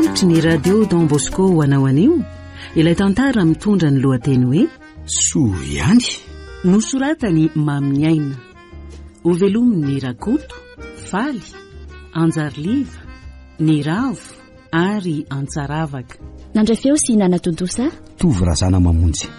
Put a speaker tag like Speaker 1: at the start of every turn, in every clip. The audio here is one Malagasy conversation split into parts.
Speaker 1: Nampilahevitry ny radio Don Bosco ho anao anio. Ilay tantara mitondra ny lohateny hoe
Speaker 2: soa ihany.
Speaker 1: Nosoratany Mamy Aina. Ho velominy Rakoto, Faly, Anjariliva, ny Ravo ary Antsaravaka.
Speaker 3: Nandray feo sy Nana Tontosa.
Speaker 2: Tovy Razana Mamonjy.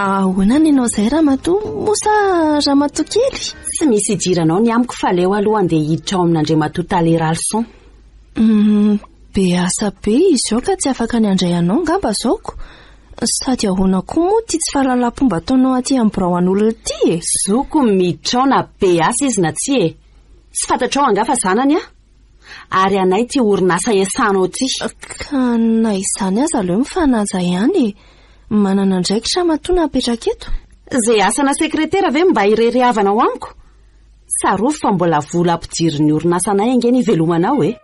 Speaker 4: Ahoana ny anao izay Ramatoa, mosa Ramatoa kely?
Speaker 5: Tsy misy idiranao ny amiko fa leo aloha andeha hiditra ao amin'Andriamatoa Talera Leçon.
Speaker 4: Be asa be izy io ka tsy afaka ny andray anao ngamba zaoko. Sady ahoana koa moa ty tsy fahalalam-pomba ataonao aty amin'ny biraon'olona ty e.
Speaker 5: Zoko miditra ao na be asa izy na tsy e. Tsy fantatrao angafa zanany a? Ary anay ty orinasa iasanao ty.
Speaker 4: Ka na izany aza aleo mifanaja ihany e. Manana ndraiky Ramatoa napetraka eto.
Speaker 5: Zay asana sekretera ve mba irerehavana ao amiko? Sarofo fa mbola vola ampidiry ny orinasanay angeny ivelomanao e.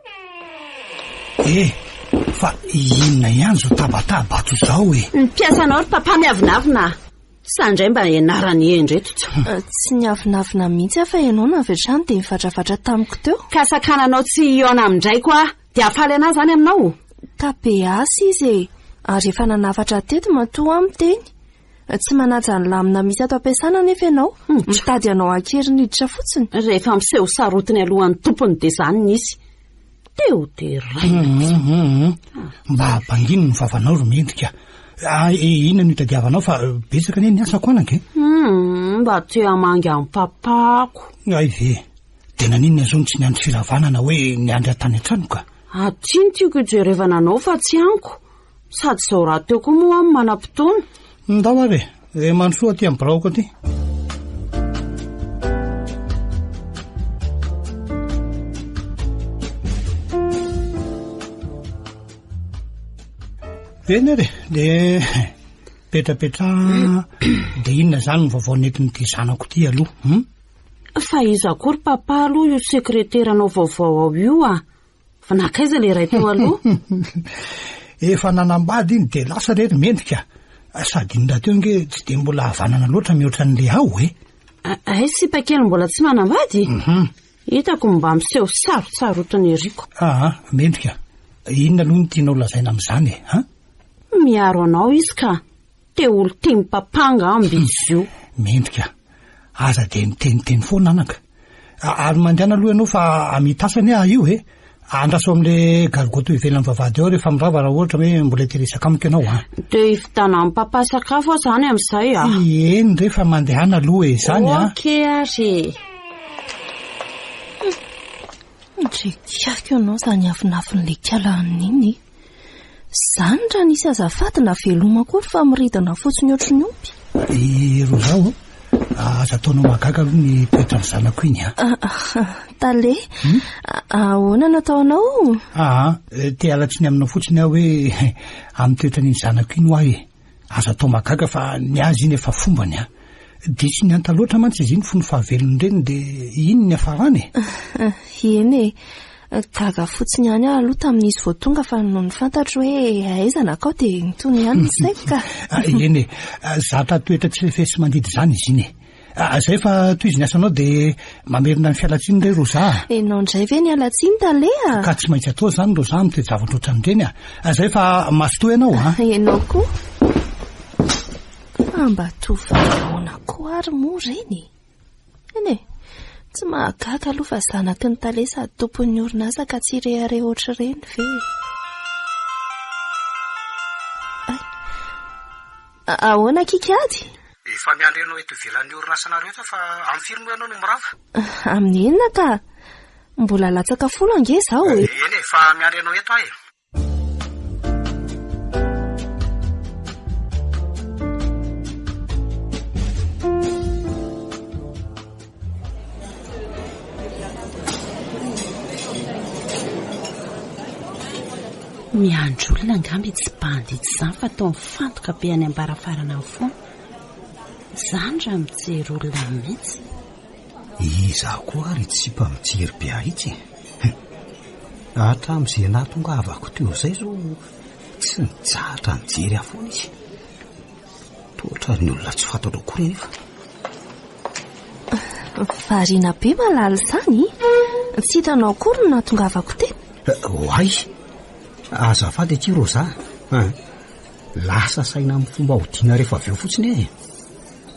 Speaker 2: Fa inona ihany zao tabatabato zao e.
Speaker 5: Ny mpiasanao ry papa miavinavina. Sandray mba ianarany endreto.
Speaker 4: Tsy niavinavina mihitsy afa ianao navetrany dia mifatrafatra tamiko teo.
Speaker 5: Ka sakananao tsy iona amindray koa dia afaly anazy zany aminao.
Speaker 4: Tabe asa izy e. Ary efa nanafatra teto matoa amin'ny teny. Tsy manaja ny lamina misy ato ampiasana nefa ianao. Mitady anao ankeriny hiditra fotsiny.
Speaker 5: Rehefa miseho sarotiny alohan'ny tompony dia zany nisy. Teo dia ray.
Speaker 2: Mba banginy ny vavanao ro mendrika. Inona no hitadiavanao fa betsaka ny asako anake.
Speaker 5: Mba te hamangy amin'ny papako.
Speaker 2: Ay ve. Tena ninona zao tsy niandry firavanana hoe niandry atany an-trano ka.
Speaker 5: Aty ny tiako ijerevana anao fa tsy anko. Sady zao raha teo koa moa amin'ny manam-potoana.
Speaker 2: Ndao ary mandrosoa aty amin'ny biraoko aty. Eny ary dia petrapetra dia inona zany ny vaovao nentin'ity zanako ty aloha.
Speaker 5: Fa iza kory papa aloha io sekreteranao vaovao ao io a. Fa nakaiza le ray teo aloha.
Speaker 2: Efa nanambady iny dia lasa rery mendrika. Sady inona teo nge tsy dia mbola havanana loatra mihoatra n'le ao e.
Speaker 5: Sipa kely mbola tsy manambady. Hitako mba miseho sarotsarotrany eriko.
Speaker 2: Mendrika. Inona aloha ny tianao lazaina amin'izany e?
Speaker 5: Miaro anao izy ka. Te olo tia mipapanga amby izy io.
Speaker 2: Mendrika. Aza dia miteniteny foana anaka. Ary mandehana aloha ianao fa amitasany io e. Andraso amin'le gargoto ivelan'ny vavady ao rehefa mirava raha ohatra hoe mbola teresaka amiko ianao
Speaker 5: dia hivitana amin'ny papa sakafo aho zany amin'izay
Speaker 2: Eny rehefa mandehana aloha zany
Speaker 5: Okey ary.
Speaker 4: Ndrekiako ianao zany avinafin'le kialan'iny. Zany raha nisy azafady na veloma kory fa miridana fotsiny ohatry ny omby.
Speaker 2: Ro zao aza ataonao magaga aloha ny toetra ny zanako iny
Speaker 4: Tale, ahoana nataonao?
Speaker 2: Te alatsiny aminao fotsiny aho hoe amin'ny toetra ny zanako iny ho ahy e. Aza atao magaga fa ny azy iny efa fombany dia tsy nianta loatra mantsy izy iny fony fahavelony reny dia iny ny afarany
Speaker 4: Eny gaga fotsiny ihany aloha tamin'izy vao tonga fa no ny fantatro hoe aiza nakao dia nitony ihany ny saika.
Speaker 2: Eny zatra toetra tsy refesy mandidy zany izy iny Zay fa toy izy ny asanao dia mamerina ny fialatsiny re Rosa.
Speaker 4: Enao indray ve ny alatsiny Talea?
Speaker 2: Ka tsy maintsy atao zany Rosa amin'ny toejavatra ohatran'ireny Zay fa masotoa ianao
Speaker 4: Enao koa? Mba tovataona koa ary moa reny. Eny tsy mahagaga aloha fa zanaky ny Talea sady tompon'ny orinasa ka tsy rehare ohatry reny ve? Ahoana kikady?
Speaker 2: Efa miandry ianao eto ivelan'ny orinasanareo eto fa amin'ny firma ianao no mirava.
Speaker 4: Amin'ny inona ka? Mbola latsaka folo ange zao e.
Speaker 2: Eny efa miandry ianao eto ahy.
Speaker 5: miandro olona angamby tsy banditsy izany fa tao mifantoka be any ambarafarana ny foana. Izany raha mijery olona mihitsy.
Speaker 6: Izaho koa ary tsy mba mijery be ahitsy. Hatramin'izay nahatongavako teo izay zao tsy nijahatra nijery afoana izy. Toatra ny olona tsy fantatra akory nefa.
Speaker 4: Variana be malala izany. Tsy hitanao akory no nahatongavako teny.
Speaker 6: Hoay, azafady aty Roza. Lasa saina amin'ny fomba hodiana rehefa avy eo fotsiny e.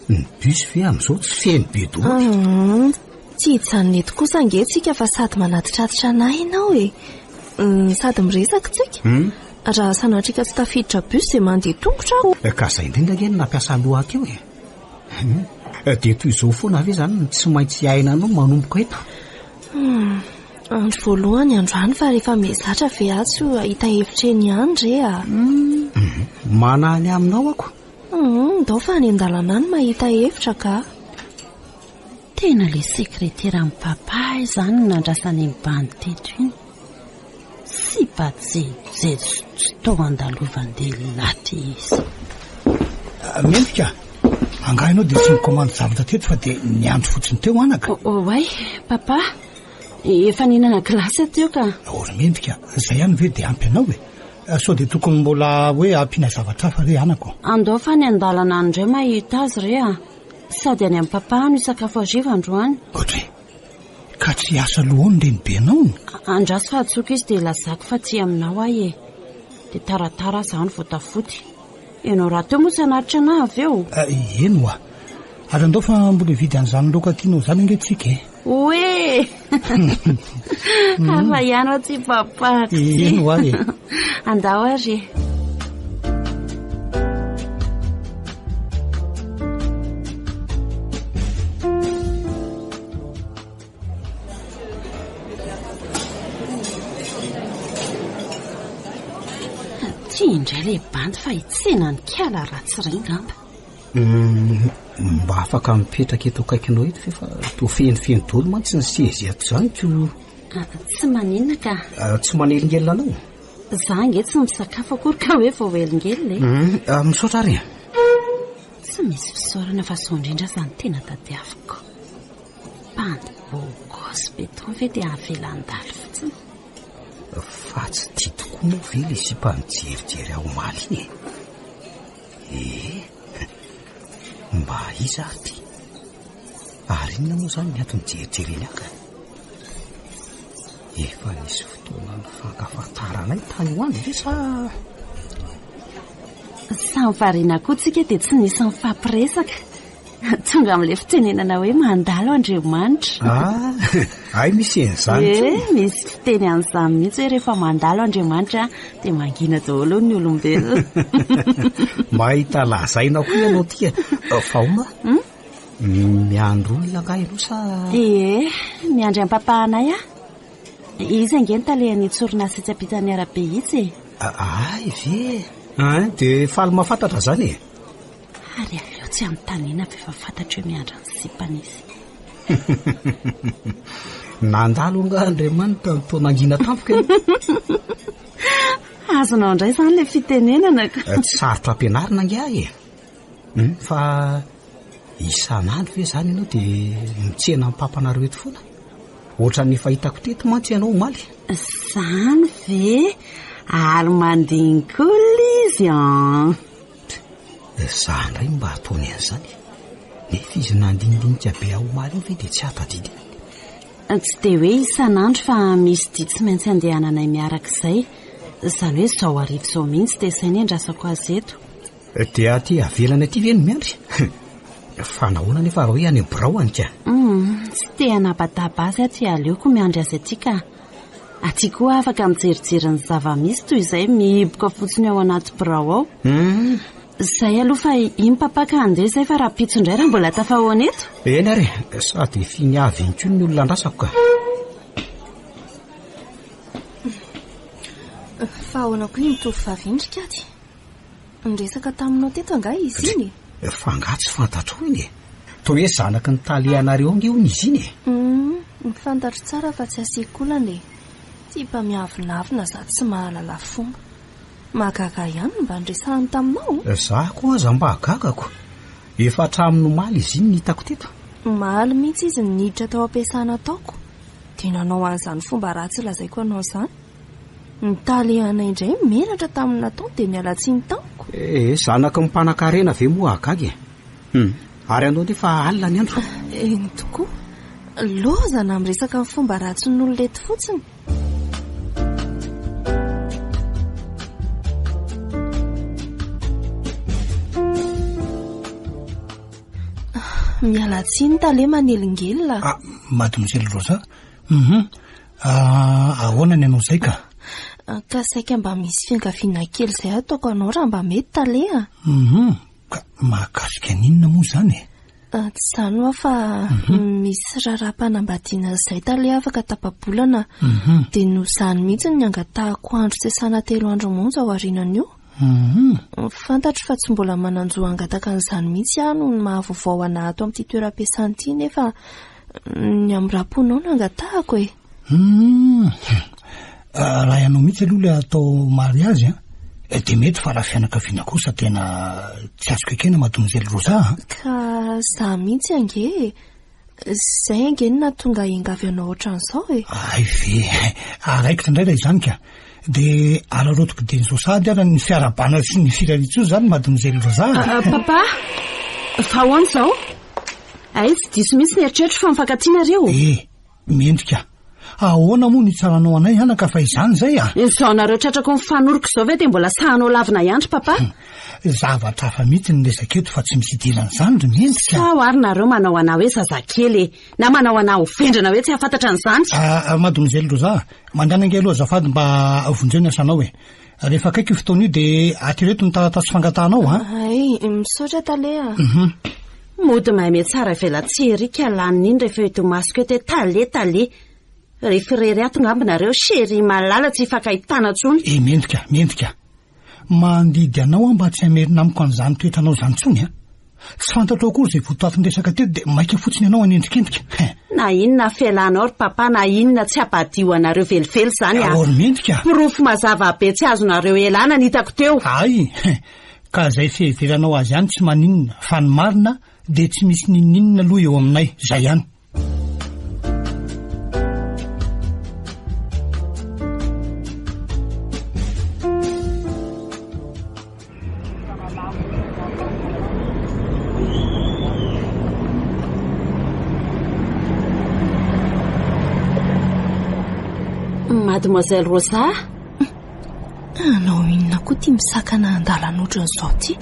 Speaker 6: Ny bus ve amin'izao tsy feno be dory.
Speaker 4: Tsy hijanona eto kosa angentsika fa sady manatitratra anay ianao e. Sady miresaka tsika. Raha sanatrika tsy tafiditra bus dia mandeha tongotra aho.
Speaker 6: Ka izay indrindra nge nampiasa aloha teo e. Dia toy izao foana ve izany tsy maintsy aina anao manomboka eto.
Speaker 4: Andro voalohany androany fa rehefa mezatra ve atsy ahita hevitra eny andro e.
Speaker 6: Manany aminao ako.
Speaker 4: Ndao fa any an-dalana any mahita hevitra ka.
Speaker 5: Tena le sekretera amin'ny papa izany no nandrasany ny bandy teto iny. Sy bajeje tsy tao andalovandely laty izy.
Speaker 2: Mendrika, angahinao dia tsy mikomandy zavatra teto fa dia niandro fotsiny teo anaka.
Speaker 5: Oay, papa, efa ninana glasy teo ka.
Speaker 2: Ory mendrika, izay ihany ve dia ampy anao e. Sao dia tokony mbola hoe ampiana zavatra hafa re anako.
Speaker 5: Andao fa ny andalana andray mahita azy re a. Sady any amin'ny papa no sakafo hariva androany.
Speaker 2: Ohatry, ka tsy asa lohany reny be anao.
Speaker 5: Andraso fa atsoka izy dia lazako fa tsy aminao ahy e. Dia taratara izany voatafody. Ianao raha teo moa sanaritra na avy eo.
Speaker 2: Eno a. Ary andao fa mbola vidy an'izany loka tianao izany angetrika e.
Speaker 5: Oe hafa ihany aty papa.
Speaker 2: Eno ahy e.
Speaker 5: Andao ary. Indray le bandy fa hitsena ny kiala ratsy ringamba.
Speaker 6: Mba afaka mipetraka eto akaikinao eto fa to fenofeno dolo mantsy ny sezy ato izany ko.
Speaker 5: Tsy maninona ka.
Speaker 6: Tsy manelingelina anao.
Speaker 5: Za nge tsy misakafo akory ka hoe vao elingely e.
Speaker 6: Misaotra ary.
Speaker 5: Tsy misy fisaorana fa so indrindra izany tena tadiaviko. Bandy bogosy beton ve dia avelandalo fotsiny.
Speaker 6: Fa tsy tia tokoa moa ve le sy mba mijerijery aho maly iny e. Mba iza ary ty. Ary inona moa izany ny antony jerijery eny aka. Efa nisy fotoana ny fankafantaranay tany ho any ve sa.
Speaker 5: Samy variana koa tsika dia tsy nisy mifampiresaka. Tonga amin'ilay fitenenana hoe mandalo Andriamanitra.
Speaker 6: Ay misy en'izany.
Speaker 5: Misy fiteny an'izany mihitsy hoe rehefa mandalo Andriamanitra dia mangina daholo ny olombelona.
Speaker 6: Mahita lazaina koa ianao tia. Faoma? Miandro olona nga ianao sa.
Speaker 5: Miandry amin'ny papa anay a. Izy angeny talehany tsorinasa tsy ampitany arabe itsy e.
Speaker 6: Ay ve. Dia faly mahafantatra zany e.
Speaker 5: Ary aleo tsy amin'ny tanina fa efa fantatra hoe miandra ny sipan'izy.
Speaker 6: Nandalo nga Andriamanitra ny taonangina tampoka.
Speaker 5: Azonao indray izany ilay fitenenana ka.
Speaker 6: Tsy sarotra ampianarina nge ahy e. Fa isan'andro ve izany ianao dia mitsena amin'ny papanareo eto foana. Ohatra ny fahitako teto mantsy ianao maly.
Speaker 5: Izany ve ary mandinikola izy an.
Speaker 6: Izany ray mba ataony an'izany. Nefa izy nandinidinika be aho maly io ve dia tsy hatadidy.
Speaker 5: Tsy dia hoe isan'andro fa misy dia tsy maintsy andehananay miaraka izay. Izany hoe izao arivo izao mihitsy dia izay ny andrasako azy eto.
Speaker 6: Dia aty avelany aty ve no miandry. Fa nahoana nefa raha hoe any Braony ka.
Speaker 5: Tsy te hanabataba azy aty aleoko miandry azy aty ka. Aty koa afaka mijerijery ny zava-misy toy izay mihiboka fotsiny ao anaty birao ao. Izay aloha fa iny papa ka andeha izay fa raha pitso indray raha mbola tafahoana eto.
Speaker 6: Eny ary, sady finiavy iny koa ny olona andrasako ka.
Speaker 4: Fa ahoana koa ny mitovy indrika aty. Niresaka taminao teto anga izy iny.
Speaker 6: Fa nga tsy fantatro iny e. Toa hoe zanaky ny talianareo nge hono izy iny e.
Speaker 4: Mifantatro tsara fa tsy asiako olana e. Tsy mba miavinavina za tsy mahalala fomba. mahagaga ihany mba ndresahany taminao.
Speaker 6: Za koa aza mba agagako. Efa hatramin'omaly izy iny hitako teto.
Speaker 4: Mahaly mihitsy izy niditra tao ampiasana taoko. Dia nanao an'izany fomba ratsy lazaiko anao izany. Nitaly anay indray menatra tamin'ny taona dia nialatsiny tamiko.
Speaker 6: Zanaka mimpanan-karena ve moa agagy. Ary anao nefa alina ny andro.
Speaker 4: Eny tokoa. Lozana amin'ny resaka ny fomba ratsy n'ololety fotsiny. Mialatsiny talema nelingelina.
Speaker 2: Mademoiselle Rosa. Ahoana ny anao izay ka?
Speaker 4: Ka saika mba misy fiankaviana kely izay ataoko anao raha mba mety taleha.
Speaker 2: Ka mahakasika n'inona moa izany?
Speaker 4: Tsy izany hoa fa misy raharaham-panambadiana izay taleha afaka tapabolana. Dia no izany mihitsy ny angatahako andro sesana 3 andro monja ao aorianan'io. Fantatro fa tsy mbola mananjo angataka an'izany mihitsy aho no mahavaovao ana ato amin'ity toeram-piasana ity nefa ny amin'ny raponao no angatahako e.
Speaker 2: Raha ianao mihitsy aloha ilay atao mariazy dia mety fa raha fianakaviana kosa tena tsy azoko ekena Mademoiselle Rosa.
Speaker 4: Ka za mihitsy ange. Izay ange no nahatonga hiangavy anao ohatran'izao e.
Speaker 2: Ay ve, araikitra indray raha izany ka. Dia ararotiko dia nysosady ara ny fiarabana sy ny firaritr'io izany Mademoiselle Rosa.
Speaker 5: Papa, fa hoany izao? Ay, tsy diso mihitsy ny eritreritro fa mifankatinareo.
Speaker 2: Mendrika. Ahoana moa ny tsaranao anay anaka fa izany izay
Speaker 5: Izao nareo tratrako mifanoriko izao ve dia mbola sahanao lavina iandry papa?
Speaker 2: Zavatra hafa mihitsy ny resaka eto fa tsy misy idilan'izany ry mendrika.
Speaker 5: Sa ho ary nareo manao anao hoe zazakely na manao anao vendrana hoe tsy hafantatra an'izany.
Speaker 2: Mademoiselle Rosa, mandana ange aloha azafady mba vonjeo ny asanao e. Rehefa akaiky io fotoana io dia atreto ny taratasy fangatahanao
Speaker 4: Ay, misaotra taleha.
Speaker 5: Mody mahay tsara velatsery ka laniny rehefa eto masoko ete tale. Rehefa rery ato ngambinareo shery malala tsy hifankahitana tsony.
Speaker 2: Mendrika. Mandidy anao mba tsy hamerina amiko an'izany toetranao izany tsony Tsy fantatro akory izay votoatin'ny resaka teto dia maika fotsiny anao anendrikendrika.
Speaker 5: Na inona fialanao ry papa na inona tsy hampadio anareo velively izany
Speaker 2: Ahory mendrika.
Speaker 5: Pirofo mazava be tsy azonareo elana ny hitako teo.
Speaker 2: Ay, ka izay fiheveranao azy ihany tsy maninona fa ny marina dia tsy misy ninninona aloha eo aminay izay ihany.
Speaker 5: Mademoiselle Rosa,
Speaker 4: anao inona koa tia misakana andalana ohatran'izao ty?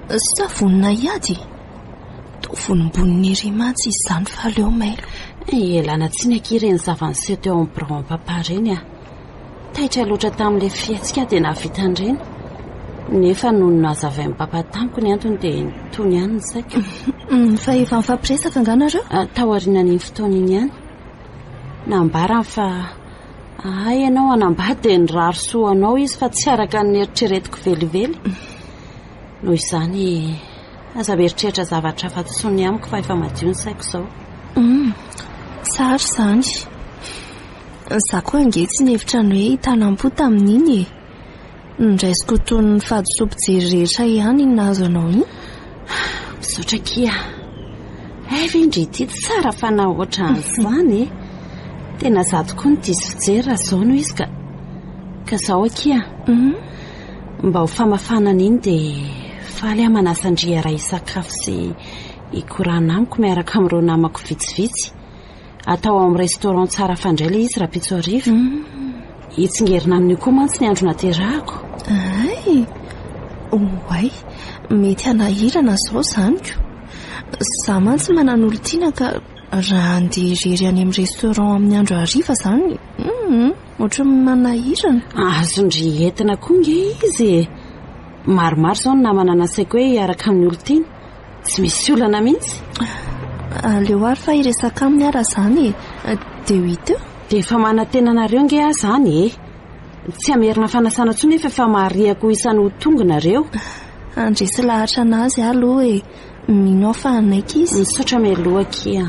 Speaker 4: Sa vonina iady? Toa vonimboniny ery mantsy izany fa aleo mailo.
Speaker 5: Elana tsiny akireny zavaniseho teo amin'ny birao papa reny taitra loatra tamin'ilay fiatsika dia nahavitan'ireny. Nefa noho ny nazavain'ny papa tamiko ny antony dia tony ihany ny saika.
Speaker 4: Fa efa mifampiresaka anganareo?
Speaker 5: Tao aorianan'iny fotoana iny ihany. Nambarany fa ianao anambady dia niraro soa anao izy fa tsy araka ny eritreretiko velively. Noho izany aza mieritreritra zavatra hafa tsony amiko fa efa madio ny saiko izao.
Speaker 4: Tsara izany. Za koa ange tsy nihevitra ny hoe hitanam-po tamin'iny ndraisiko toy ny fahadisom-pijery rehetra ihany iny nahazo anao iny.
Speaker 5: Misaotra kia. Vendry ity tsara fa na ohatran'izany tena zato koa ny diso fijery raha izao no izy ka izao akia. Mba ho famafanana iny dia faly aho manasandria raha hisakafo sy hikorana amiko miaraka amin'ireo namako vitsivitsy. Atao amin'ny restaurant tsara fandray ilay izy raha pitso arivo. Hitsingerina amin'io koa mantsy ny andro naterahako.
Speaker 4: Ay, oay, mety hanahirana izao izany ko. Za mantsy manan'olo tiana ka raha andeha irery any amin'ny restaurant amin'ny andro hariva izany ohatra manahirana.
Speaker 5: Azondry entina koa nge izy. Maromaro izao ny namana nasaiko hoe hiaraka amin'ny olo tiana. Tsy misy olana mihitsy.
Speaker 4: Aleo ary fa hiresaka amin'ny ara izany dia ho hita eo.
Speaker 5: Dia efa manantenanareo nge aho izany Tsy hamerina fanasana tsony nefa efa mahariako isany ho tonga nareo.
Speaker 4: Andresy lahatra anazy aloha mino fa anaiky izy.
Speaker 5: Misaotra mialoha kia.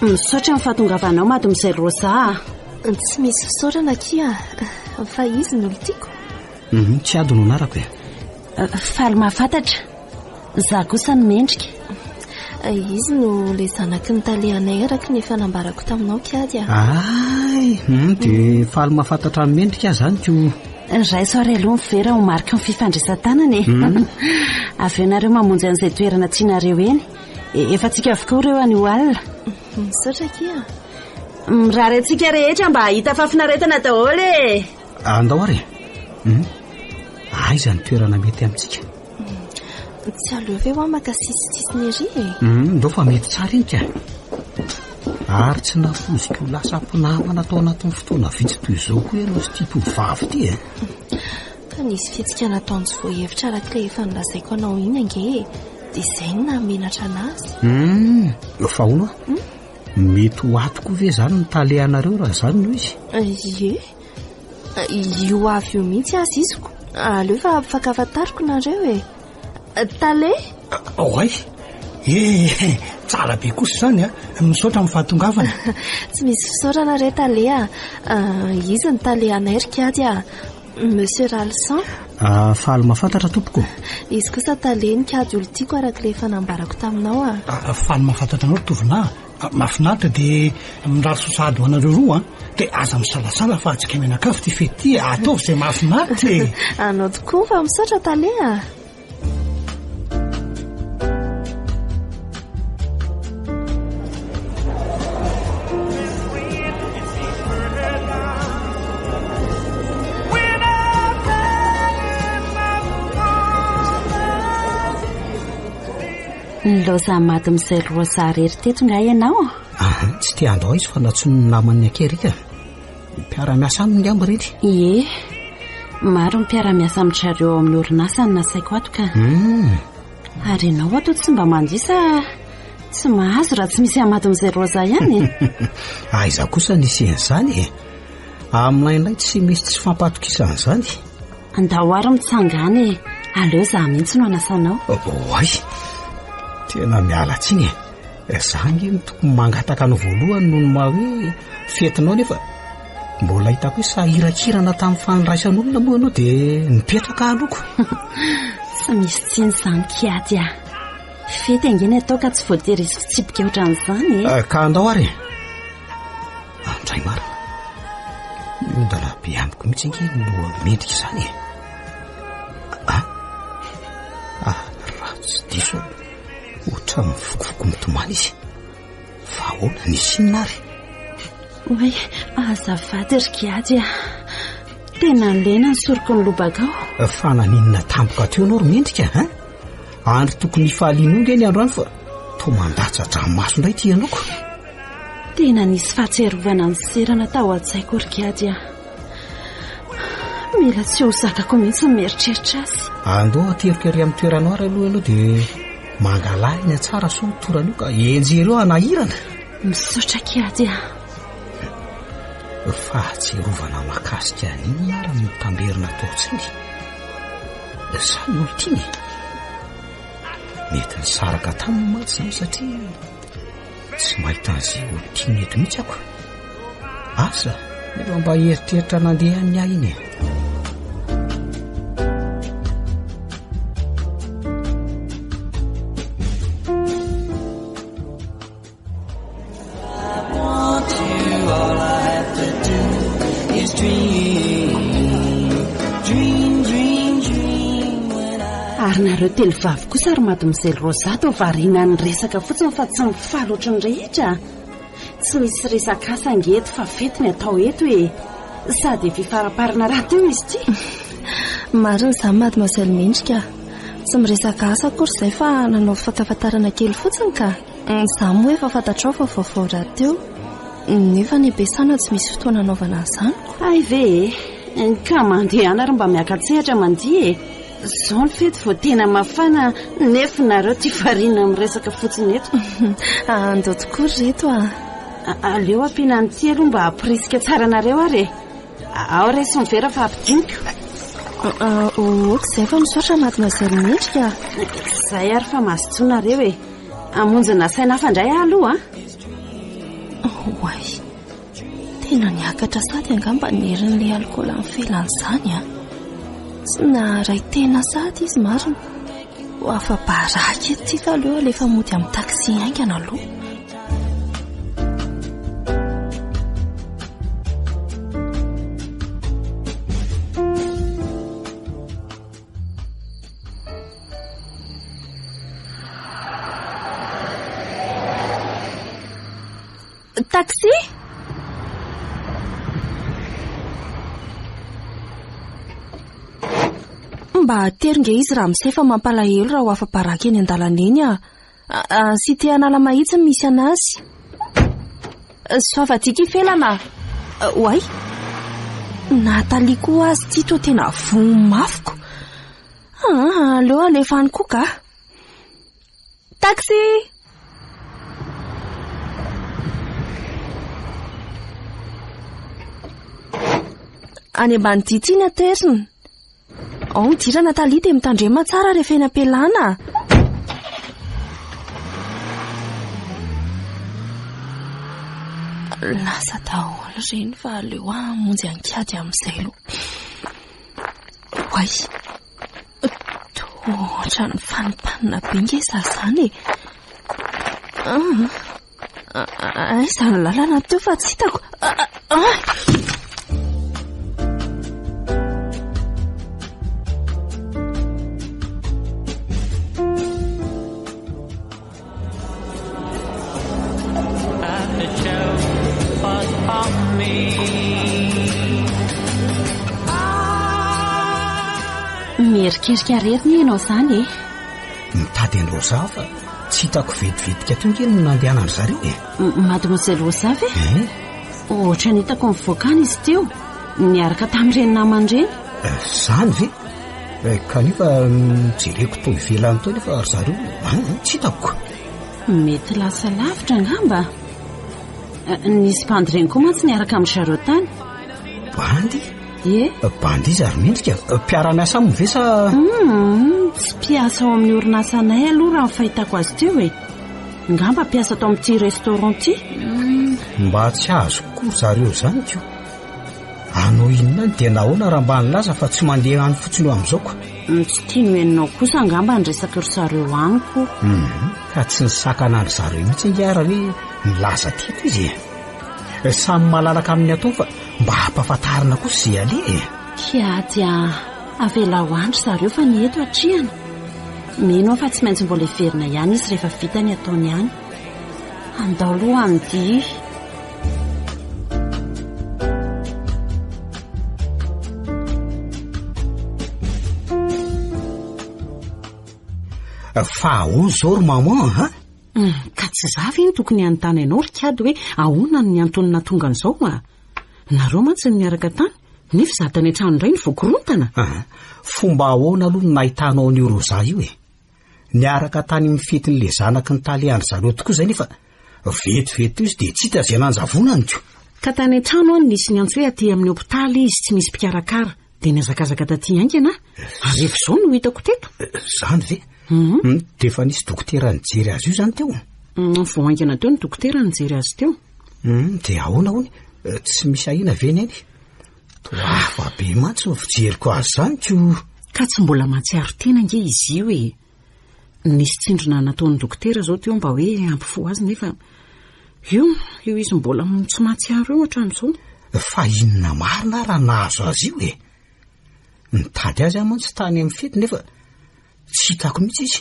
Speaker 5: misaotra mifahatongavanao mademoiselle Rosa.
Speaker 4: Tsy misy fisaorana kia fa izy no tiako.
Speaker 6: Tsy ady no anarako
Speaker 5: Faly mahafantatra. Za kosa ny mendrika.
Speaker 4: Izy no le zanaky ny talehanay araka ny fanambarako taminao kiady
Speaker 6: Ay, dia faly mahafantatra ny mendrika zany ko.
Speaker 5: Ray soare aloha mivera ho marika ny fifandraisan-tanana avy eo nareo mamonjy an'izay toerana tianareo eny. Efa tsika avokoa ireo any ho alina.
Speaker 4: Misaotra kia.
Speaker 5: Mirary antsika rehetra mba hita fafinaretana daholo e.
Speaker 6: Andao ary. Aiza ny toerana mety amintsika?
Speaker 4: Tsy aleo ve ho maka sisitsisiny ery
Speaker 6: ndao fa mety tsara iny ka. Ary tsy nafoziko lasa mpinamana atao anatin'ny fotoana vitsy toy izao koa ianao sy tia tovavy ty
Speaker 4: Ka nisy fihetsika nataony tsy voahevitra arak'ilay efa nilazaiko anao iny ange, dia izay no namenatra anazy.
Speaker 6: Fa hono mety ho atoko ve zany ny talehanareo raha zany no izy?
Speaker 4: Io avy io mihitsy azy iziko. Aleo fa afakafantariko nareo Tale?
Speaker 2: Oay, tsara be kosa zany misaotra amin'ny fahatongavana.
Speaker 4: Tsy misy fisaorana re Tale izy ny talehanay ry kiady Monsieur Ralsan.
Speaker 6: Faly mahafantatra tompoko.
Speaker 4: Izy kosa Tale ny kiady olo tiako arak'ilay fanambarako taminao
Speaker 2: Faly mahafantatra anao tovina. Mahafinaritra dia mirary sosady ho anareo roa dia aza misalasala fa atsika menakafo ty fety ataovy izay mahafinaritra
Speaker 4: Anao tokoa fa misaotra Tale
Speaker 5: Loza mademoiselle Rosa rery teto nga ianao?
Speaker 6: Tsy tia andao izy fa natsony ny namany akerika. Mpiara-miasa aminy amby rety.
Speaker 5: Ie, maro mpiara-miasa amintrareo amin'ny orinasa ny nasaiko ato ka. Ary ianao ato tsy mba mandisa tsy mahazo raha tsy misy mademoiselle Rosa ihany.
Speaker 6: Aiza kosa nisy en'izany aminay ilay tsy misy tsy fampatokisan'izany.
Speaker 5: Andao ary mitsangany aleo za mihitsy no anasanao.
Speaker 6: Oay, tena miala tsiny zangy ny tokony mangataka ny voalohany noho ny maha hoe fetinao nefa mbola hitako hoe sahirakirana tamin'ny faniraisan'olona moa ianao dia nipetraka aloko.
Speaker 5: Tsy misy tsiny izany kiady fety angeny atao ka tsy voatery izy fitsipika ohatran'izany
Speaker 6: ka andao ary andray marina miondana be amiko mihitsy ange no mendrika izany raha tsy diso ohatra mivokofoko mitomany izy fa hoana nisy inona ary
Speaker 5: oe azavady ry kiady tena lena ny soroko ny lobakao
Speaker 6: fa naninona tampoka teo ianao ry mendrika andro tokony hifaliana onge ny androany fa to mandatsa dranomaso indray ty ianoko.
Speaker 5: Tena nisy fahatserovana ny serana tao an-tsaiko ry kiady mila tsy ho zakako mihitsy mieritreritra azy.
Speaker 6: Andao aterikery amin'ny toeranao ary aloha ianao dia mangalahina tsara so torana io ka enjereo anahirana.
Speaker 5: Misaotra kiady
Speaker 6: fahatserovana makasika an'iny ara mitamberina taotsiny zany olo tiny mety ny saraka taminy maty zany satria tsy mahita an'izay olo tiny eto mihitsy ako asa nefa mba heritreritra nandeha ny ahy iny
Speaker 5: ary nareo telo vavy kosa ary mademoiselle Rosa to variana ny resaka fotsiny fa tsy mifaly ohatry ny rehetra tsy misy resaka asa angeto fa fety ny atao eto sady fifaraparana raha teo izy ty.
Speaker 4: Marina izany mademoiselle mendrika tsy miresaka asa akory izay fa nanao fakafatarana kely fotsiny ka izaho moa efa fantatrao fa vaovao raha teo nefa ny besana tsy misy fotoana anaovana izany
Speaker 5: ay ve ka mandehana ary mba miaka-tsehatra mandia zao ny fety vao tena mafana nefa nareo ty variana amin'ny resaka fotsiny eto.
Speaker 4: Andao tokoa reto
Speaker 5: aleo ampiana ny ty aloha mba hampirisika tsara nareo ary ao resy mivera fa ampidinika
Speaker 4: ok izay fa misaotra mademoiselle mendrika
Speaker 5: izay ary fa mahazontsonareo amonjy nasaina hafa indray aloha
Speaker 4: Oay, tena niakatra sady angamba nerin'ilay alkola amin'ny felan'izany a. Tsy naharay tena sady izy marina. Ho afa-baraky etika aloha alefa mody amin'ny taksi aingana aloha. Taxi? Mba teringe izy raha misy efa mampalahelo raha ho afa-baraky eny an-dalana eny a. Sy te hanala mahitsy misy anazy. Soavatika ifelana. Oay. Nataliako azy ty to tena vomafiko. Aleo alefany koa ka. Taxi! Any ambany dity iny aterina. Dira Natalia dia mitandrema tsara rehefa eny am-pialana. Lasa daholo reny fa aleo hamonjy ankady amin'izay aloha. Oay, tohatra ny fanipanina be ngeza zany e. Izany lalana teo fa tsy hitako.
Speaker 5: Mierikerika retina ianao izany e.
Speaker 6: Mitady an'i Rosa fa tsy hitako vetivetika toy kely no nandehanany zareo e.
Speaker 5: Mademoiselle Rosa ve? Ohatra ny hitako mivoakany izy teo, niaraka tamin'ireny namany ireny.
Speaker 6: Izany ve? Kanefa jereko toy ivelany toy nefa zareo tsy hitako.
Speaker 5: Mety lasa lavitra angamba. Nisy bandy ireny koa mantsy niaraka amin'ny zareo tany.
Speaker 6: Bandy?
Speaker 5: Ie.
Speaker 6: Bandy izy ary mendrika mpiara-miasa aminy ve sa?
Speaker 5: Tsy mpiasa ao amin'ny orinasanay aloha raha ny fahitako azy teo e. Ngamba mpiasa tao amin'ity restaurant ty.
Speaker 6: Mba tsy azo koa zareo zany tio. Anao inona ny tena ahoana raha mba nilaza fa tsy mandeha any fotsiny eo amin'izao koa.
Speaker 5: Tsy tiany hoeninao kosa angamba ny resaka ry zareo aniko.
Speaker 6: Ka tsy nisakana ry zareo mihitsy ngiara hoe nilaza teto izy e. Samy malalaka amin'ny atao fa mba hampafatarina kosa izay ale.
Speaker 5: Kiady avela ho andro zareo fa ny eto atriana. Mino fa tsy maintsy mbola everina ihany izy rehefa vita ny ataony ihany. Andao aloha amidi.
Speaker 6: Fa ahoana izao ry maman ha?
Speaker 5: Ka tsy zavy iny tokony hanontany ianao ry kiady hoe ahoana ny antonina tonga an'izao a? Nareo mantsy ny miaraka tany nefa zatany an-trano indray ny voakorontana.
Speaker 6: Fomba ahoana aloha no nahitanao an'io Rosa io e. Niaraka tany amin'ny fetin'le zanaky ny taliany zareo tokoa izay nefa vetivety izy dia tsy hita izay nanjavonany tio.
Speaker 5: Ka tany an-trano any nisy ny antso hoe aty amin'ny hopitaly izy tsy misy mpikarakara dia niazakazaka taty aingana. Rehefa izao no hitako teto.
Speaker 6: Izany ve? Dia efa nisy dokotera nijery azy io izany teo.
Speaker 5: Vao aingana teo ny dokotera nijery azy teo.
Speaker 6: Dia ahoana hono? Tsy misy ahina ve ny any? Toafa be mantsy ny fijeriko azy izany tio.
Speaker 5: Ka tsy mbola mahatsiaro tena nge izy io e. Nisy tsindrona nataon'ny dokotera izao teo mba hoe ampifo azy nefa io izy mbola tsy mahatsiaro eo hatramin'izao.
Speaker 6: Fa inona marina raha nahazo azy io e. Nitady azy mantsy tany amin'ny fety nefa tsy hitako mihitsy izy.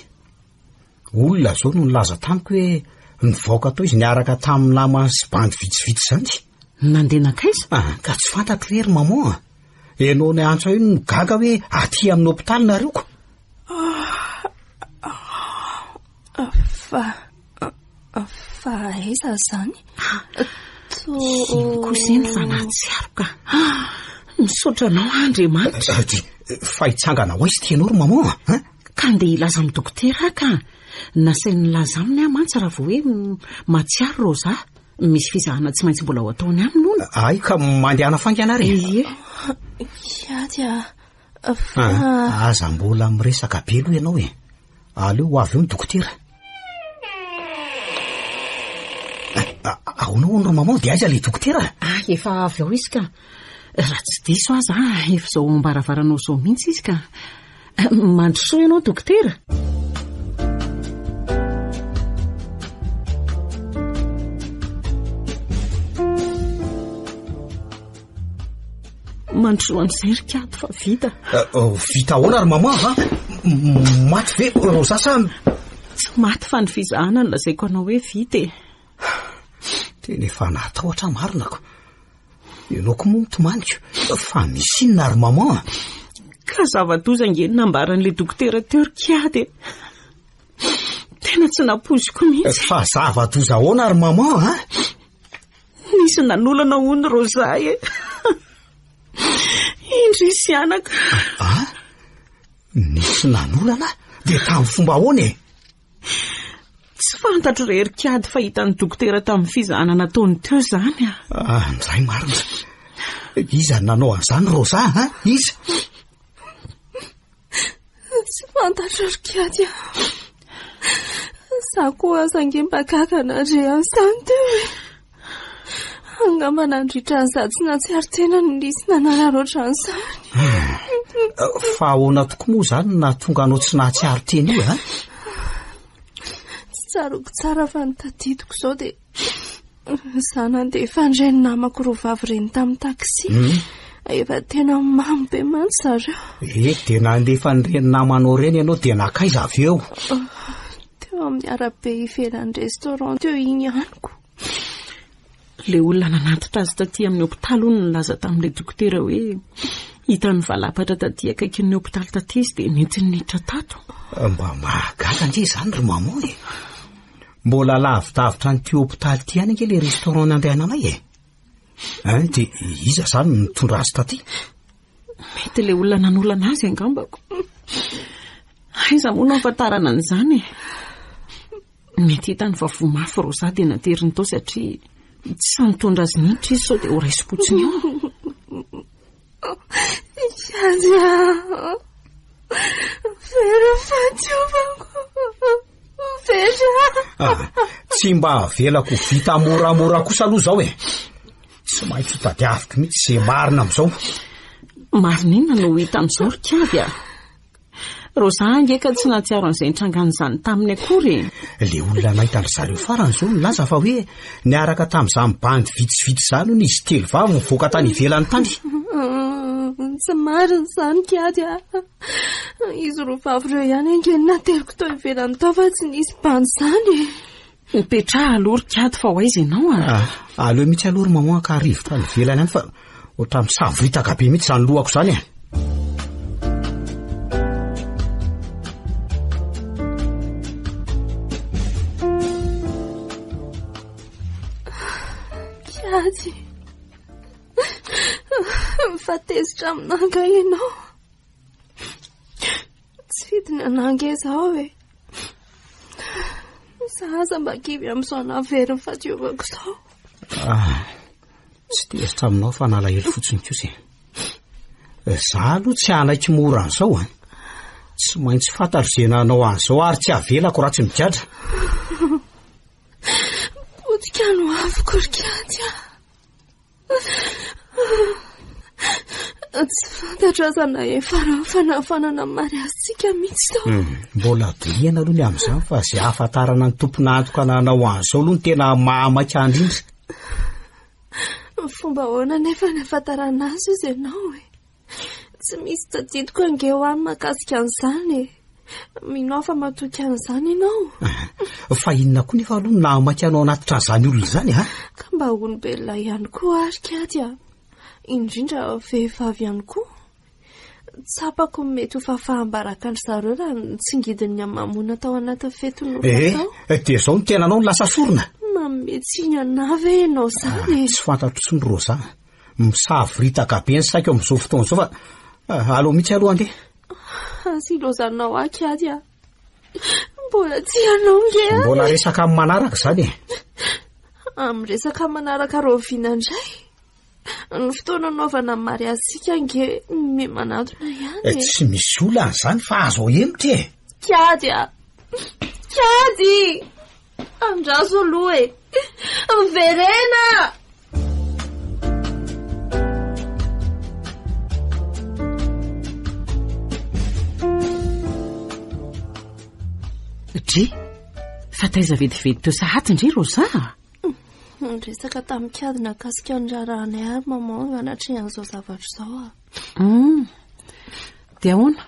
Speaker 6: Olona izao no nilaza tamiko hoe nivoaka tao izy niaraka tamin'ny namany sy bandy vitsivitsy izany.
Speaker 5: Nandeha nakaiza?
Speaker 6: Ka tsy fantatro rery maman. Ianao ny antso io no gaga hoe aty amin'ny hopitaly nareo ko.
Speaker 4: Fa aiza zany?
Speaker 5: Kosa ny fanatsiaro ka. Misaotra anao Andriamanitra.
Speaker 6: Fa hitsangana ho aizy tianao ry maman.
Speaker 5: Ka andeha hilaza amin'ny dokotera ka. Nasainy nilaza aminy mantsy raha vao hoe mahatsiaro Rosa. Misy fizahana tsy maintsy mbola ho ataony aminy hono.
Speaker 6: Ay ka mandehana faingana re.
Speaker 4: Kiady
Speaker 6: aza mbola miresaka be aloha ianao e. Aleo ho avy eo ny dokotera. Ahoana ry mama dia aiza le dokotera?
Speaker 1: Efa avy ao izy ka raha tsy diso aza efa zao ambaravaranao zao mihitsy izy ka mandrosoa ianao dokotera. Mandrosoa an'izay rikady fa vita.
Speaker 6: Vita ahoana ry mama ha? Maty ve Rosa sa?
Speaker 1: Tsy maty fa ny fizahana no lazaiko anao hoe vita e.
Speaker 6: Tena efa natahotra marinako. Ianao koa moa mitomaniko fa misy inona ry mama?
Speaker 1: Ka zava-doza angeny nambaran'ilay dokotera teo rikady. Tena tsy napoziko mihitsy.
Speaker 6: Fa zava-doza ahoana ry mama ha?
Speaker 1: Nisy nanolana hony Rosa e. Indrisy anaka.
Speaker 6: Nisy nanolana? Dia tamin'ny fomba ahoana e?
Speaker 1: Tsy fantatro rerikady fa hitan'ny dokotera tamin'ny fizahana nataony teo izany a.
Speaker 6: Ndray marina. Iza nanao an'izany Rosa ha? Iza?
Speaker 4: Tsy fantatro rikady a. Za koa azangemba-gaga nandre an'izany teo e. Angamba nandritra an'izany tsy natsiary tena no nisy nanararoatra an'izany.
Speaker 6: Fa ahoana tokoa moa izany na tonga anao tsy nahatsiaro teny io ha?
Speaker 4: Tsy tsaroko tsara fa nitadidiko izao dia za nandeha fandray ny namako roa vavy ireny tamin'ny taksi. Efa tena mamy be mantsy zareo.
Speaker 6: Dia nandeha fandray ny namanao ireny ianao dia nakaiza avy eo?
Speaker 4: Teo amin'ny arabe ivelan'ny restaurant teo iny ihaniko.
Speaker 1: Le olona nanatitra azy taty amin'ny hopitaly hono nilaza tamin'ilay dokotera hoe hitan'ny valapatra taty akaikin'ny hopitaly taty izy dia nentiny niditra tato.
Speaker 6: Mba mahagaga anje izany ry mama e. Mbola lavidavitra n'ity hopitaly ty ihany ange le restaurant nandehananay e. Dia iza izany nitondra azy taty?
Speaker 1: Mety le olona nanolana azy angambako. Aiza moa no afantarana an'izany e. Mety hitany vavao mafy Rosa dia nateriny tao satria tsy sanitondra azy niditra izy sao dia ho raisy fotsiny eo.
Speaker 4: Vera fatiovako. Vera.
Speaker 6: Tsy mba velako vita moramora kosa aloha zao e. Tsy maintsy tadiaviko mihitsy izay marina amin'izao.
Speaker 1: Marina inona no hita amin'izao rikavy a? Rosa angeka tsy nahatsiaro an'izay nitrangan'izany taminy akory.
Speaker 6: Le olona nahita ry zareo farany izao milaza fa hoe niaraka tamin'izany bandy vitsivitsy izany no izy telo vavy mivoaka tany ivelany tany.
Speaker 4: Tsy marina izany kiady a. Izy roa vavy ireo ihany angeny nateriko tao ivelany tao fa tsy nisy bandy izany.
Speaker 1: Mipetraha aloha rikady fa ho aiza ianao a?
Speaker 6: Aleo mihitsy aloha ry mama ka rivotra tany ivelany ihany fa ohatry misavoritaka be mihitsy izany lohako izany e.
Speaker 4: Kiady. Mifatezitra aminanga ianao. Tsy fidiny ananga izao e. Za aza mba kivy amin'izao naveriny fatiovako izao.
Speaker 6: Tsy tezitra aminao fa nalahelo fotsiny kosa e. Za aloha tsy hanaiky mora an'izao a. Tsy maintsy fantatro izay nanao an'izao ary tsy havelako raha tsy migadra.
Speaker 4: Potika no aviko rikady a. Tsy fantatro aza na efa fanafanana mariazitsika mihitsy tao.
Speaker 6: Mbola adoliana aloha ny amin'izany fa izay ahafantarana ny tompona antoka nanao an'izao aloha ny tena mahamaka indrindra.
Speaker 4: Fomba ahoana nefa ny ahafantarana azy izy ianao e. Tsy misy tadidiko ange ho any makasika an'izany e. Minao fa matoky an'izany ianao.
Speaker 6: Fa inona koa nefa aloha nahamaka anao anatitra an'izany olona izany ha?
Speaker 4: Ka mba olombelona ihany koa ary kiady a. Indrindra vehivavy ihany koa. Tsapako mety ho fahafahambaraka ny zareo raha nitsingidiny mamona tao anatin'ny fety no fatao.
Speaker 6: Dia izao no tena anao no lasa sorona.
Speaker 4: Mametsiny ana ve ianao izany?
Speaker 6: Tsy fantatro tsy ny Rosa. Misavoritaka be ny saiko amin'izao fotoana izao fa aleo mihitsy aloha ange.
Speaker 4: Azy ilozanao kiady a. Mbola tsy ianao nge.
Speaker 6: Mbola resaka amin'ny manaraka izany e.
Speaker 4: Amin'ny resaka manaraka roviana indray. Ny fotoana naovana mariazitsika nge manatona ihany.
Speaker 6: Tsy misy olana izany fa azo emitra e.
Speaker 4: Kiady a. Kiady. Andraso aloha e. Verena!
Speaker 1: Dry fa taiza vetivety teo sahaty indray Rosa.
Speaker 4: Resaka tamikadina kasika andrarahany ary mama anatrehan'izao zavatra izao
Speaker 1: dia ahoana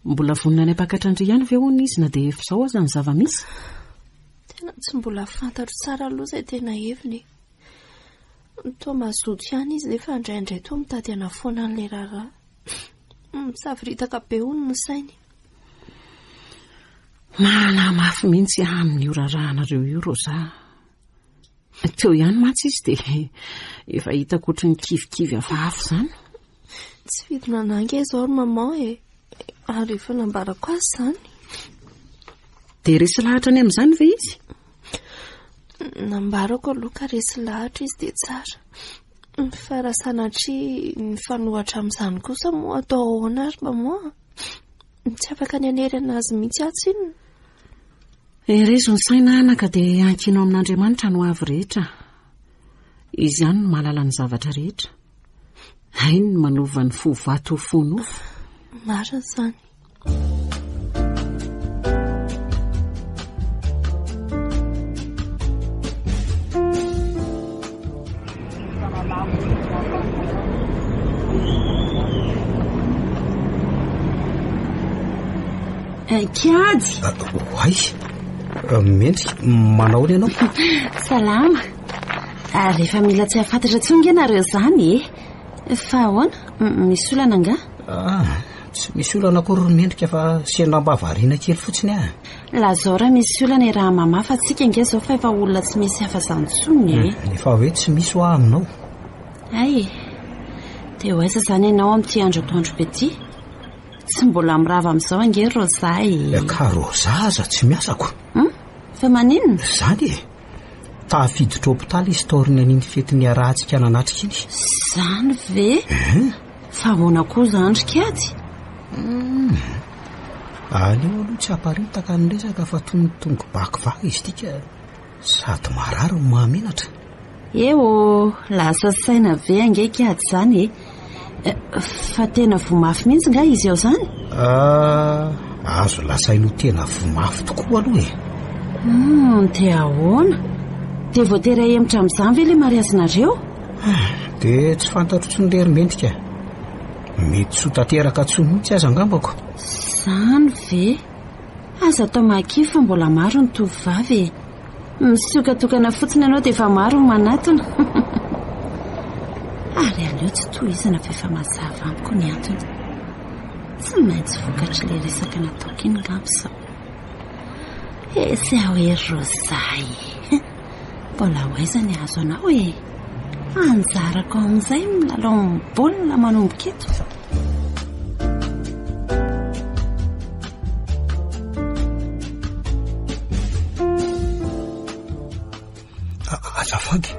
Speaker 1: mbola vonina any apakatran-dry ihany ve hoana izy na dia efa izao aza ny zava-misy?
Speaker 4: Tena tsy mbola fantatro tsara aloha izay tena heviny. Toa mazoto ihany izy nefa indraindray toa mitady ana foana an'ilay raharaha. Misafiritaka be hono ny sainy.
Speaker 1: Mana mafy mihitsy amin'io raharahana io Rosa. Teo ihany matsy izy dia efa hitako ohatry ny kivikivy hafahafa izany.
Speaker 4: Tsy vidina nanga izao ry mama ary efa nambarako azy izany.
Speaker 1: Dia resy lahatra any amin'izany ve izy?
Speaker 4: Nambarako aloha ka resy lahatra izy dia tsara. Fa raha sanatria ny fanohatra amin'izany kosa moa atao ahoana ary mama? Tsy afaka ny anery anazy mihitsy atsy inona.
Speaker 1: Erezo ny saina anaka dia ankinao amin'Andriamanitra no avy rehetra. Izy ihany no mahalala ny zavatra rehetra. Hainy no manova ny fo vato ho fonofo.
Speaker 4: Marina izany.
Speaker 5: Kiady.
Speaker 6: Ay, mendrika manao ny ianao?
Speaker 5: Salama. Ary efa mila tsy hafantatra tsonga ianareo izany fa ahoana? Misy olana anga?
Speaker 6: Tsy misy olana akory mendrika fa sianamba variana kely fotsiny ah.
Speaker 5: Lazao raha misy olana raha mamafa atsika inge zao fa efa olona tsy misy hafa izany tsony.
Speaker 6: Efa hoe tsy misy ho aminao.
Speaker 5: Ay, dia ho aiza izany ianao amin'ity andro atoandro be ity? Tsy mbola mirava amin'izao ange Rosa.
Speaker 6: Ka Rosa aza tsy miasako.
Speaker 5: Fa maninona?
Speaker 6: Izany tafiditra hôpitaly izy taoriny an'iny fetiny arahantsika nanatrika iny.
Speaker 5: Izany ve? Fa ahoana koa izany Kiady?
Speaker 6: Aleo aloha tsy hamparitaka ny resaka fa tongo bakivaky izy tika sady marary no mahamenatra.
Speaker 5: Eo, lasa saina ve ange Kiady izany fa tena vomafy mihitsy nga izy eo izany?
Speaker 6: Azo lasaino tena vomafy tokoa aloha
Speaker 5: dia ahoana? Dia voatery ahemitra amin'izany ve ilay mariazinareo?
Speaker 6: Dia tsy fantatro tsy ny lery mendrika. Mety tsy ho tanteraka tsony mihitsy aza angambako.
Speaker 5: Izany ve? Aza atao maki fa mbola maro ny tovovavy. Misokatokana fotsiny ianao dia efa maro ny manatona. Ary aleo tsy tohizana fa efa mazava amiko ny antony. Tsy maintsy vokatra ilay resaka nataoko iny ngamba izao. Esy aho Rosay. Mbola ho aiza ny azo anao anjarako amin'izay milalao mibaolina manomboka eto.
Speaker 2: Azafady,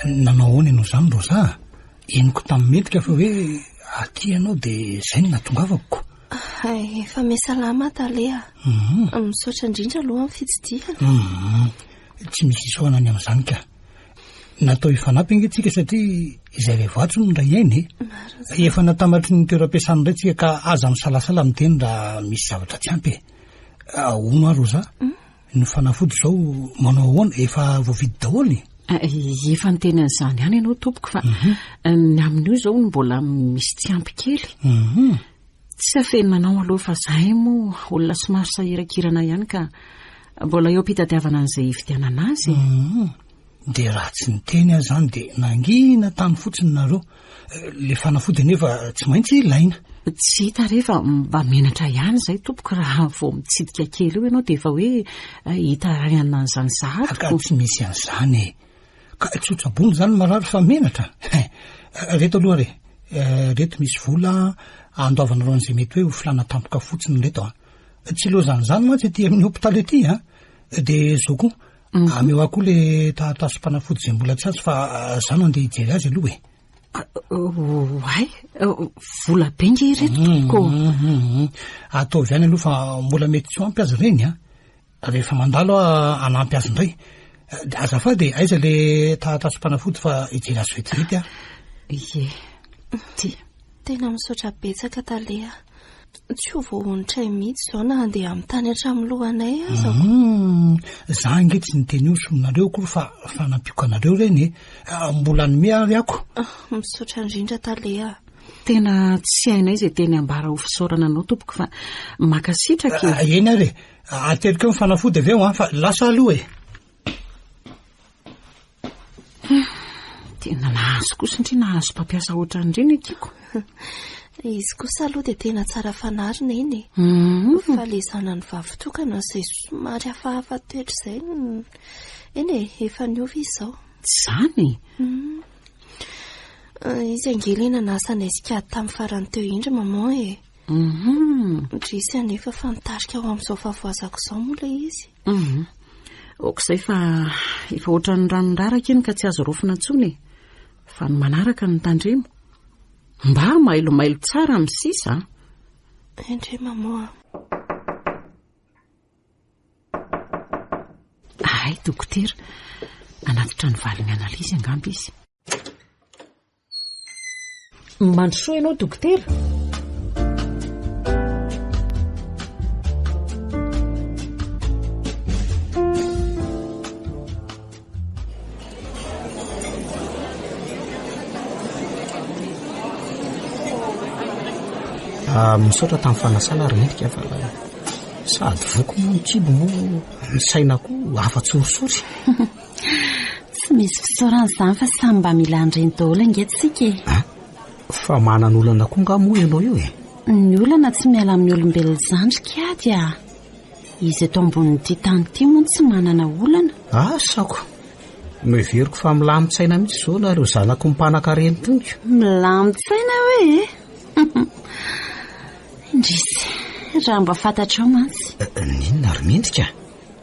Speaker 2: nanao ahoana ianao izany Rosa? Eniko tamin'ny mendrika fa hoe aty ianao dia izay no nahatongavako.
Speaker 4: Efa misalama Talea. Misaotra indrindra aloha amin'ny fitsidiana.
Speaker 2: Tsy misy isoana ny amin'izany ka. Natao ifanampy antsika satria izay rehevatso no ray ainy. Efa natamatry ny toeram-piasana indray tsika ka aza misalasala amin'ny teny raha misy zavatra tsy ampy. Ahoana Rosa? Ny fanafody izao manao ahoana? Efa voavidy daholo?
Speaker 1: Efa ny tena izany ihany ianao tompoko fa ny amin'io izao no mbola misy tsy ampy kely. Tsy afeninanao aloha fa izahay moa olona somary sahirakirana ihany ka mbola eo am-pitadiavana an'izay hividianana azy.
Speaker 2: Dia raha tsy niteny azy izany dia nangina tany fotsiny nareo. Ilay fanafody nefa tsy maintsy ilaina.
Speaker 1: Tsy hita rehefa mba menatra ihany izay tompoko raha vao mitsidika kely eo ianao dia efa hoe hita rahanana an'izany sahatiko.
Speaker 2: Ka tsy misy an'izany ka tsotrabony izany marary fa menatra. Reto aloha reto misy vola andoavanareo an'izay mety hoe ho filana tampoka fotsiny reto. Tsy loazany izany mantsy aty amin'ny hôpitaly aty dia zao koa ameo akoa ilay tasom-panafody izay mbola tsy azo fa izany andeha hijery azy aloha
Speaker 1: Way, vola benga ireto tompoko.
Speaker 2: Ataovy ihany aloha fa mbola mety tsy ho ampy azy ireny. Rehefa mandalo anampy azy indray azafady aiza le tatasompanafody fa ijera azo vetivety a
Speaker 1: ie ty
Speaker 4: tena misaotra betsaka Talea, tsy ho voahonitray mihitsy zao na handeha amin'ny tany hatramin'ny lohanay aza.
Speaker 2: za angetsy ny teny io somonareo koa fa fanampiko anareo reny mbola nome ary ako.
Speaker 4: Misaotra indrindra Talea.
Speaker 1: tena tsy hainay izay teny ambara ho fisaorana anao tompoko fa makasitraka
Speaker 2: eny ary atelika eo mifanafody avy eo fa lasa aloha
Speaker 1: tena nahazo kosa satria nahazo mpampiasa oatra n'ireny akiko.
Speaker 4: Izy kosa aloha dia tena tsara fanarina eny fa le zanany vavitokana izay somary hafahafa toetra izay eny efa niova izao.
Speaker 1: Zany
Speaker 4: izy angelina nasanay sikady tamin'ny farany teo indry maman drisy anefa fantarika ao amin'izao vavoazako izao moa ilay izy.
Speaker 1: Okizay fa efa ohatran'ny ranondraraka eny ka tsy azo rofina intsony fa ny manaraka ny tandremo mba mailomailo tsara amin'ny sisa.
Speaker 4: Endre maman.
Speaker 1: Ay dokotera anaty trano valiny analizy angamba izy. Mandrosoa ianao dokotera?
Speaker 6: Misaotra tamin'ny fanasana ary mendrika fa sady voko moa mikibo moa ny saina koa afa-tsorisory.
Speaker 5: Tsy misy fisaoran'izany fa samy mba mila andreny daholo angetsika
Speaker 6: fa manana olana koa nga moa ianao io
Speaker 5: ny olana tsy miala amin'ny olombelona zandrika ady izy eto ambonin'ity tany ity moa tsy manana olana.
Speaker 6: Sako miveriko fa milamitsaina mihitsy zao nareo zanako mimpanankareny toniko.
Speaker 5: Milamitsaina hoe indrisy raha mba fantatrao mantsy.
Speaker 6: Ninona ary mendrika?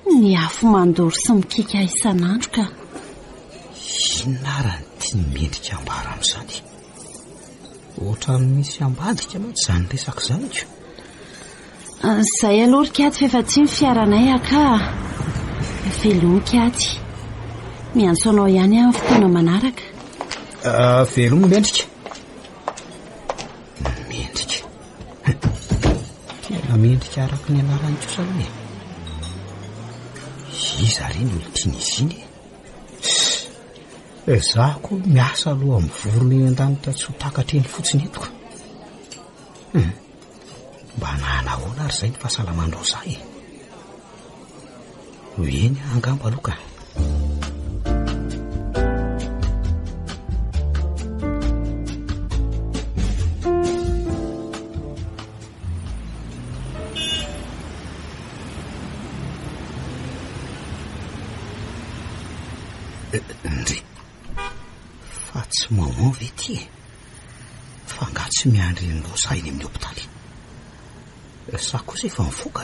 Speaker 5: Ny afo mandoro sy mikika isan'andro ka.
Speaker 6: Inona ary ny mendrika ambara amin'izany? Ohatrany misy ambadika mantsy izany resaka izany io.
Speaker 5: Izay aloha kady efa tsy ny fiaranay aka velomy kady miantso anao ihany amin'ny fotoana manaraka.
Speaker 6: Velomy mendrika. Mendrika tena mendrika araka ny anarany kosa hoe iza reny olo tiany izy iny. Zaho koa miasa aloha amin'ny vorony an-danitra tsy ho takatra eny fotsiny etoko. Mba nahanahoana ary izay ny fahasalamandao zay eny angamba aloha ka. Ndry fa tsy maman ve ty fa nga tsy miandry ny loza eny amin'ny hopitaly. Sa kosa efa mivoaka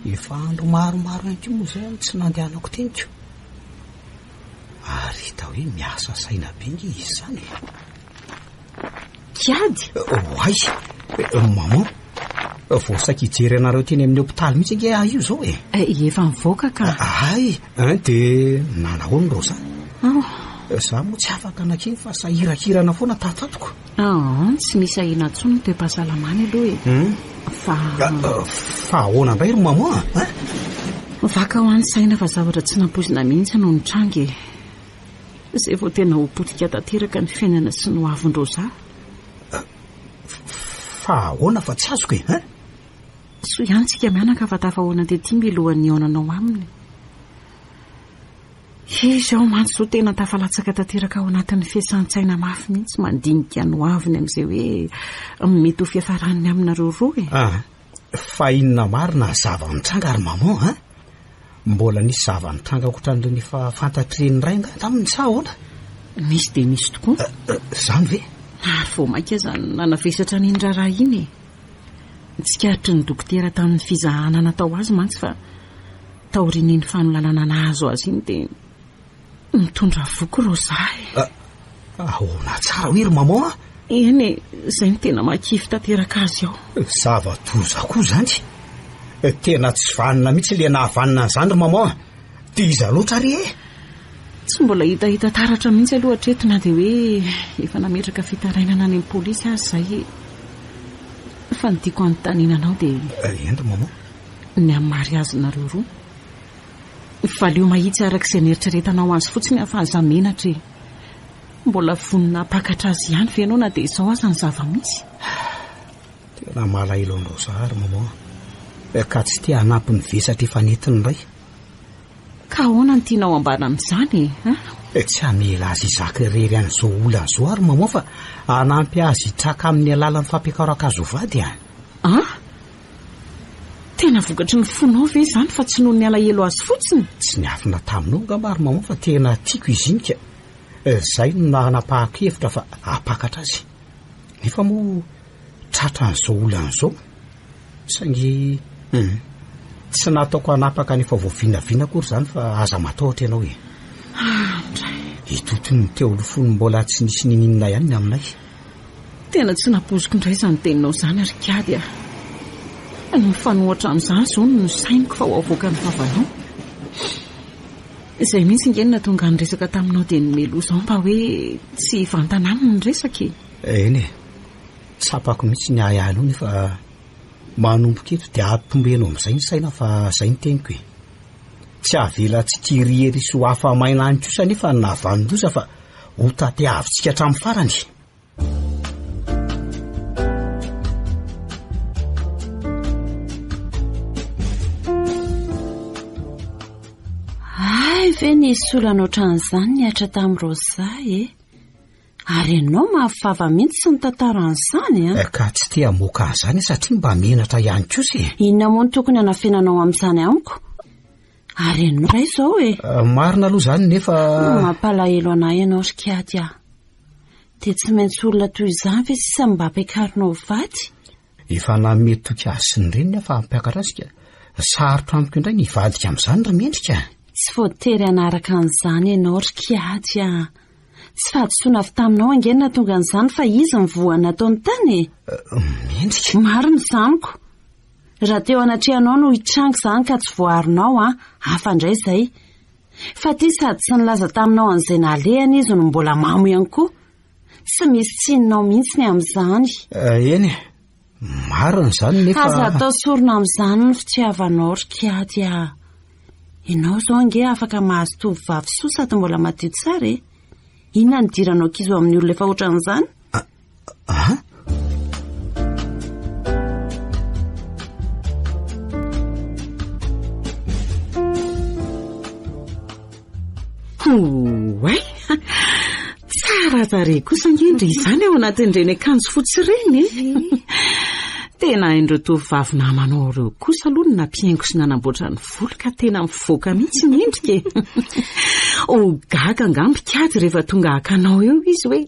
Speaker 6: efa andro maromaro ihany koa moa izay tsy nandehanako teniko ary hita hoe miasa saina be nge izy izany.
Speaker 1: Kiady
Speaker 6: Oay maman voasaky hijery anareo teny amin'ny hopitaly mihitsy nge io zao
Speaker 1: efa mivoaka ka.
Speaker 6: Ay dia nanahoana ro zany. Za moa tsy afaka anakiny fa sahirakirana foana tatatoko.
Speaker 1: Tsy misy ahina intsony toe-pahasalamana aloha
Speaker 6: fa ahoana indray ro maman
Speaker 1: vaka ho any saina fa zavatra tsy nampozina mihitsy anao ny trangy izay vao tena ho potika tanteraka ny fiainana sy ny hoavindro za.
Speaker 6: Fa ahoana fa tsy azoko
Speaker 1: so ihany tsika mianaka fa tafahoana tety milohan'ny aonanao aminy. Izy ao mantsy zao tena tafalatsaka tanteraka ao anatin'ny fiasan-tsaina mafy mihitsy mandinika ny hoaviny amin'izay hoe mety ho fiafarany aminareo roa
Speaker 6: fa inona marina zava-nitranga ary maman mbola nisy zava-nitranga okotran'ireny efa fantatreny ray nga tamin'ny sa ahoana?
Speaker 1: Misy dia misy tokoa.
Speaker 6: Zany ve?
Speaker 1: Ary vao maika zany nanavesatra ny indraraha iny tsikaritry ny dokotera tamin'ny fizahana natao azy mantsy fa taorian'ny fanolalana nahazo azy iny dia mitondra voko ro zahy.
Speaker 6: Ahoana tsara hoe ry maman
Speaker 1: eny izay ny tena makify tanteraka azy ao.
Speaker 6: Zava-toza koa zany tena tsy vanina mihitsy le nahavanina an'izany ry maman. diza loatra ry
Speaker 1: tsy mbola hitahita taratra mihitsy aloha hatreto na dia hoe efa nametraka fitarainana any amin'ny polisy azy zay fa nytiako anontaniananao dia
Speaker 6: endro mama
Speaker 1: ny amin'ny mariazinareo roa fa leo mahitsy arak'izay nieritreretanao azy fotsiny ahafahazamenatra mbola vonina pakatra azy ihany ve ianao na dia izao aza ny zava-misy
Speaker 6: tena malahelo andreo zary mama ka tsy tia hanampy ny vesatra efa netiny indray
Speaker 1: ka ahoana ny tianao ambana amin'izany
Speaker 6: tsy hamela azy izaka irery an'izao olana izao ary mama fa hanampy azy hitraka amin'ny alalan'ny fampiakaraka azy ho vady
Speaker 1: tena vokatry ny fonao ve izany fa tsy noho ny alahelo azy fotsiny
Speaker 6: tsy niafina taminao ngambary mama fa tena tiako izinika izay no nanapahakevitra fa hapakatra azy nefa moa tratra an'izao olana izao saingy tsy nataoko hanapaka nefa voavinavina akory izany fa aza matahotra ianao hitotony ny teo lofony mbola tsy nisy nininina ihany ny aminay
Speaker 1: tena tsy napoziko indray izany teninao izany ary kady ny fanohatra amin'izany izao no sainiko fa ho avoaka ny vavanao izay mihitsy ingenina tonga ny resaka taminao dia nomelo izao mba hoe tsy vantanaminy ny resaka
Speaker 6: eny tsapako mihitsy ny ahiahinao nefa manomboka eto dia ampombenao amin'izay ny saina fa izay ny teniko tsy avela tsy kirihery sy ho hafa maina any kosa nefa navanondoza fa ho tateavintsika hatramin'ny farany
Speaker 5: ve nisy solana ohatran'izany niatra tamin'ny Rosa ary ianao mahafava mihitsy sy ny tantaran'izany
Speaker 6: ka tsy tia moka an'izany satria mba menatra ihany kosa
Speaker 5: inona moa ny tokony hanafenanao amin'izany amiko ary ianao ray izao
Speaker 6: marina aloha izany nefa
Speaker 5: mampalahelo anahy ianao rikady dia tsy maintsy olona toy izany ve sisa mba ampiakarinao vady
Speaker 6: efa nametoka azy sy ny reniny fa ampiakatra azy ka sarotra amiko indray nivadika amin'izany raha mendrika
Speaker 5: tsy voatery anaraka an'izany ianao rikady tsy fahadisoana avy taminao angenina tonga an'izany fa izy mivoana ataony tany
Speaker 6: mendrika
Speaker 5: marina izaniko raha teo anatrehanao no hitrango izany ka tsy voaharinao hafa indray izay fa tia sady tsy nilaza taminao an'izay nalehana izy no mbola mamo ihany koa tsy misy tsinonao mihitsy ny amin'izany
Speaker 6: eny marina izany nefa
Speaker 5: aza atao sorona amin'izany ny fitiavanao rikady ianao izao ange afaka mahazo tovovavy soa sady mbola madio tsara inona ny diranao kizo amin'ny olona efa ohatran'izany
Speaker 1: oay tsara tare kosa ngendry izany ao anatin'ireny akanjo fotsy ireny tena hain'ireo tovovavy namanao ireo kosa aloha no nampiaingo sy nanamboatra ny volo ka tena mivoaka mihitsy mendrika o gaga angamby kady rehefa tonga hakanao eo izy hoe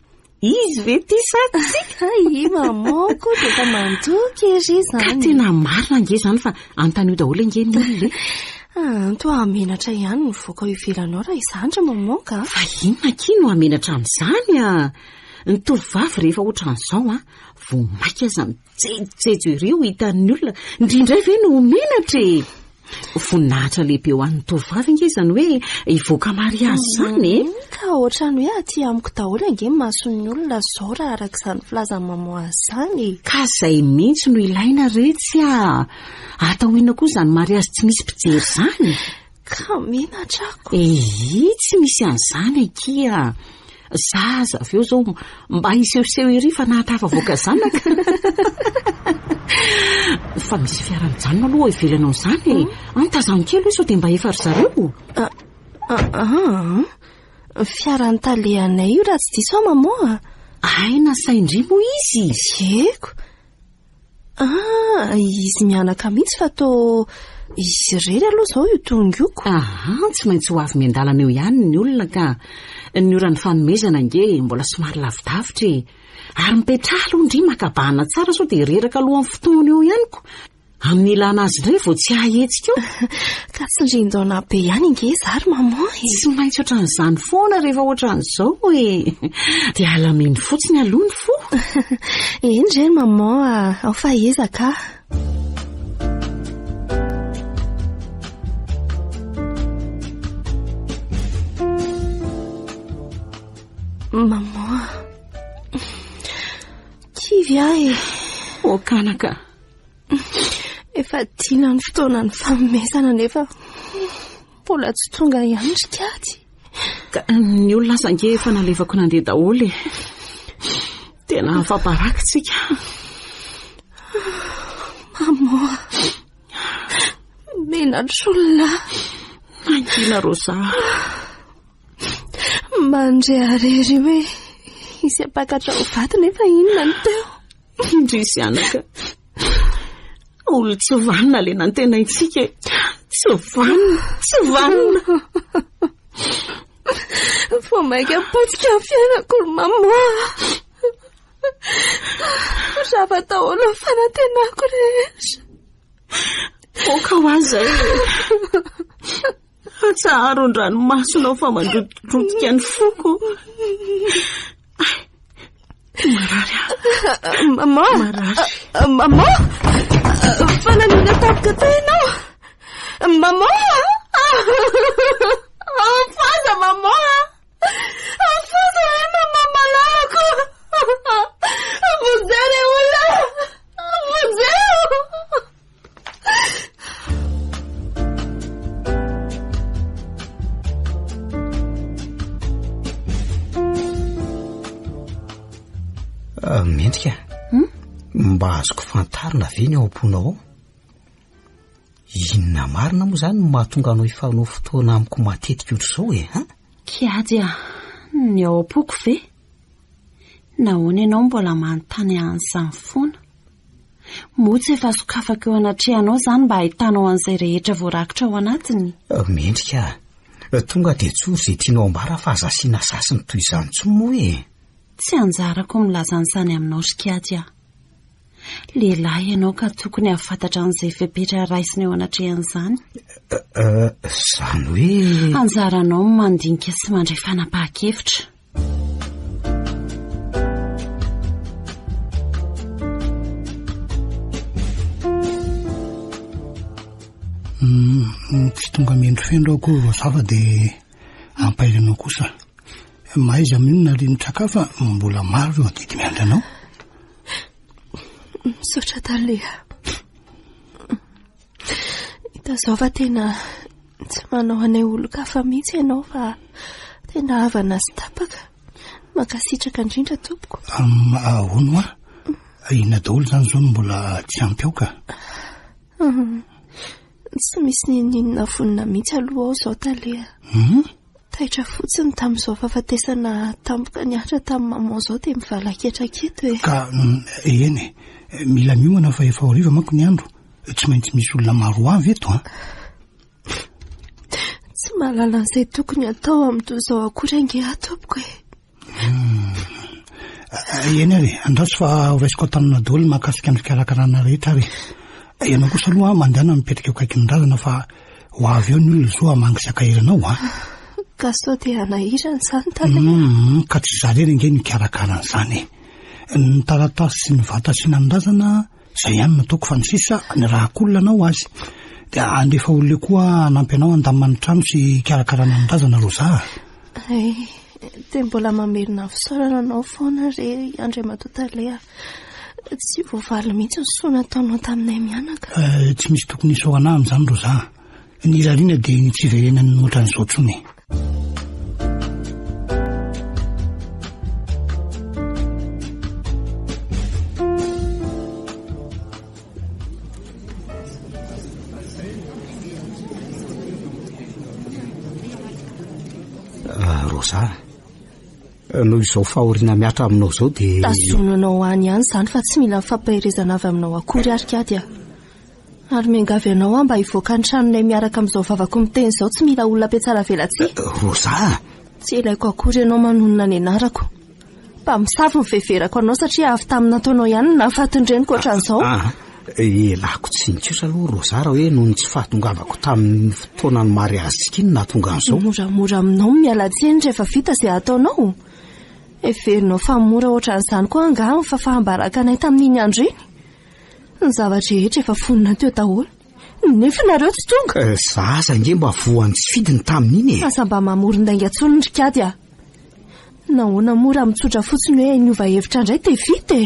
Speaker 1: izy ve ty satsy
Speaker 4: mamako dia efa mandoky ery izany
Speaker 1: ka tena marina ange izany fa antanio daholo angeny olona
Speaker 4: to hamenatra ihany ny voaka eo ivelanao raha izany ra mamoka
Speaker 1: fa inona kino hamenatra amin'izany ny tovovavy rehefa ohatran'izao vao maika aza mijejojejo ireo hitan'ny olona indrindray ve no menatra voninahitra lehibe ho an'ny tovovavy inge izany hoe hivoaka mariazy izany
Speaker 4: ka ohatrany hoe aty amiko daholo ange mason'ny olona izao raha arak'izany filazany mamoa azy izany
Speaker 1: ka izay mihitsy no ilaina retsy atao ina koa izany mariazy tsy misy mpijery izany
Speaker 4: ka menatrako
Speaker 1: tsy misy an'izany akia zaza avy eo izao mba hisehoseho ery fa nahatava voaka zanaka fa misy fiara-mijanona aloha ivelanao izany antazany kely hoe sao dia mba efa ry zareo
Speaker 4: fiara-nytalehanay io raha tsy diso mamoa
Speaker 1: aina saindry moa izy
Speaker 4: eko izy mianaka mihitsy fa to izy rery aloha izao io tongioko
Speaker 1: tsy maintsy ho avy miandalana eo ihany ny olona ka ny orany fanomezana nge mbola somary lavidavitra ary mipetraha aloha ndry makabahana tsara sao dia reraka alohan'ny fotoana eo ihanyko amin'ny ilana azy indray vao tsy hahetsika eo
Speaker 4: ka tsy ndrindaona be ihany inge zary mamoa
Speaker 1: tsy maintsy ohatran'izany foana rehefa ohatran'izao dia alameny fotsiny alohany fo
Speaker 4: eny reny mamoa ao fa ezaka Mama, kivy ahy.
Speaker 1: Okanaka.
Speaker 4: Efa tiana ny fotoana ny famomesana nefa mbola tsy tonga ihany ry kady.
Speaker 1: Ny olona sange efa nalevako nandeha daholo e. Tena faparaka tsika.
Speaker 4: Mama, menatsolona.
Speaker 1: Angina Rosa.
Speaker 4: Mandre arery hoe isy apakatra ho vaty nefa inona ny teo.
Speaker 1: Indrisy anaka. Olo tsy vanina le nantena itsika. Tsy vanina.
Speaker 4: Fo maika apotsika ny fiainako ry mama. Zava daholo ny fanantenako rehetra.
Speaker 1: Oka ho azy zay. Tsaharo ny ranomasonao fa mandrototrotika ny foko. Marary.
Speaker 4: Mama. Mama. Fananina tapaka tainao. Mama. Faza mama. Faza mama malako. Vozere ola. Vozere.
Speaker 6: Mendrika. Mba azoko fantarina ve ny ao am-ponao? Inona marina moa zany no mahatonga anao ifanao fotoana amiko matetika ohatr'izao e, ha?
Speaker 5: Kiady ny ao am-poko ve? Nahoana ianao mbola manontany an'izany foana? Motsy efa sokafaka eo anatrehanao zany mba hahitanao an'izay rehetra voarakitra ao anatiny.
Speaker 6: Mendrika, tonga dia tsory izay tianao ambara fa azasiana sasiny toy izany tsoa moa e.
Speaker 5: Tsy anjarako milaza an'izany aminao Kiady aho. Lehilahy ianao ka tokony hafantatra an'izay fepetra raisina eo anatrehan'izany.
Speaker 6: Zany hoe
Speaker 5: anjaranao mandinika sy mandray fanapahan-kevitra.
Speaker 2: Tsy tonga mendry fendro ako Rosava dia ampairanao kosa. Maiza minona ry nitsakafa mbola maro eo andidy miandranao.
Speaker 4: Misaotra Dalia. Itazao fa tena tsy manao anay olo-kafa mihitsy ianao fa tena havana sy tapaka. Makasitraka indrindra tompoko.
Speaker 2: Ahono ina daholo zany zao mbola tsy ampy ao ka.
Speaker 4: Tsy misy ninina vonina mihitsy aloha ao zao Dalia. Taitra fotsiny tamin'izao fahafatesana tampoka niatra tamin'ny maman zao dia mivalaketraketo e.
Speaker 2: Ka eny mila miomana fa efa horiva manko ny andro. Tsy maintsy misy olona maro avy eto
Speaker 4: Tsy mahalala an'izay tokony atao amin'izao akory ange atopoko e.
Speaker 2: Eny ary andraso fa horaisiko tanana daholo mahakasika ny fikarakarana rehetra ary. Ianao kosa aloha mandehana mipetraka eo kaikin'ny razana fa ho avy eo ny olona zao mangisa-kahiranao
Speaker 4: Ka sao dia anahirana izany Dalia.
Speaker 2: Ka tsy zarery nge ny karakarana izany. Ny taratasy sy ny vata sy nanondrazana izay ihany nataoko fa ny sisa ny rahakolona anao azy. Dia andefa olona koa anampy anao andamany trano sy karakarana nondrazana Rosa.
Speaker 4: Dia mbola mamerina fisaorana anao foana re andray matoa Dalia. Tsy voavaly mihitsy ny soana ataonao taminay mianaka.
Speaker 2: Tsy misy tokony isoana amin'izany Rosa. Ny rariana dia ny tsy verenany ohatran'izao tsony.
Speaker 6: Rosa, noho izao fahoriana miatra aminao zao dia
Speaker 4: tazonanao any ihany izany fa tsy mila mifampahirezana avy aminao akory ary Kiady ary miangavy anao mba hivoaka ny tranonay miaraka amin'izao vavako miteny izao tsy mila olona ampiatsara velatsy.
Speaker 6: Rosa,
Speaker 4: tsy ilaiko akory ianao manonona ny anarako. Mba misavy ny veverako anao satria avy tamin'ny nataonao ihany nahafatin-dreniko ohatran'izao.
Speaker 6: Elako tsy nitsosa aloha Rosa raha hoe noho ny tsy fahatongavako tamin'ny fotoana ny mariazitsika iny nahatonga an'izao.
Speaker 4: Moramora aminao mialatsiny rehefa vita izay ataonao. Everinao fa mora ohatran'izany koa angaha ny fahafahambaraka anay tamin'iny andro iny. Ny zavatra rehetra efa fonina teo daholo. Nefa nareo tsy tonga.
Speaker 6: Zaza nge mba voan'ny tsy fidiny tamin'iny e.
Speaker 4: Asa mba mamoron-dainga tsony ny Kiady nahoana mora mitsotra fotsiny hoe niova hevitra indray dia vita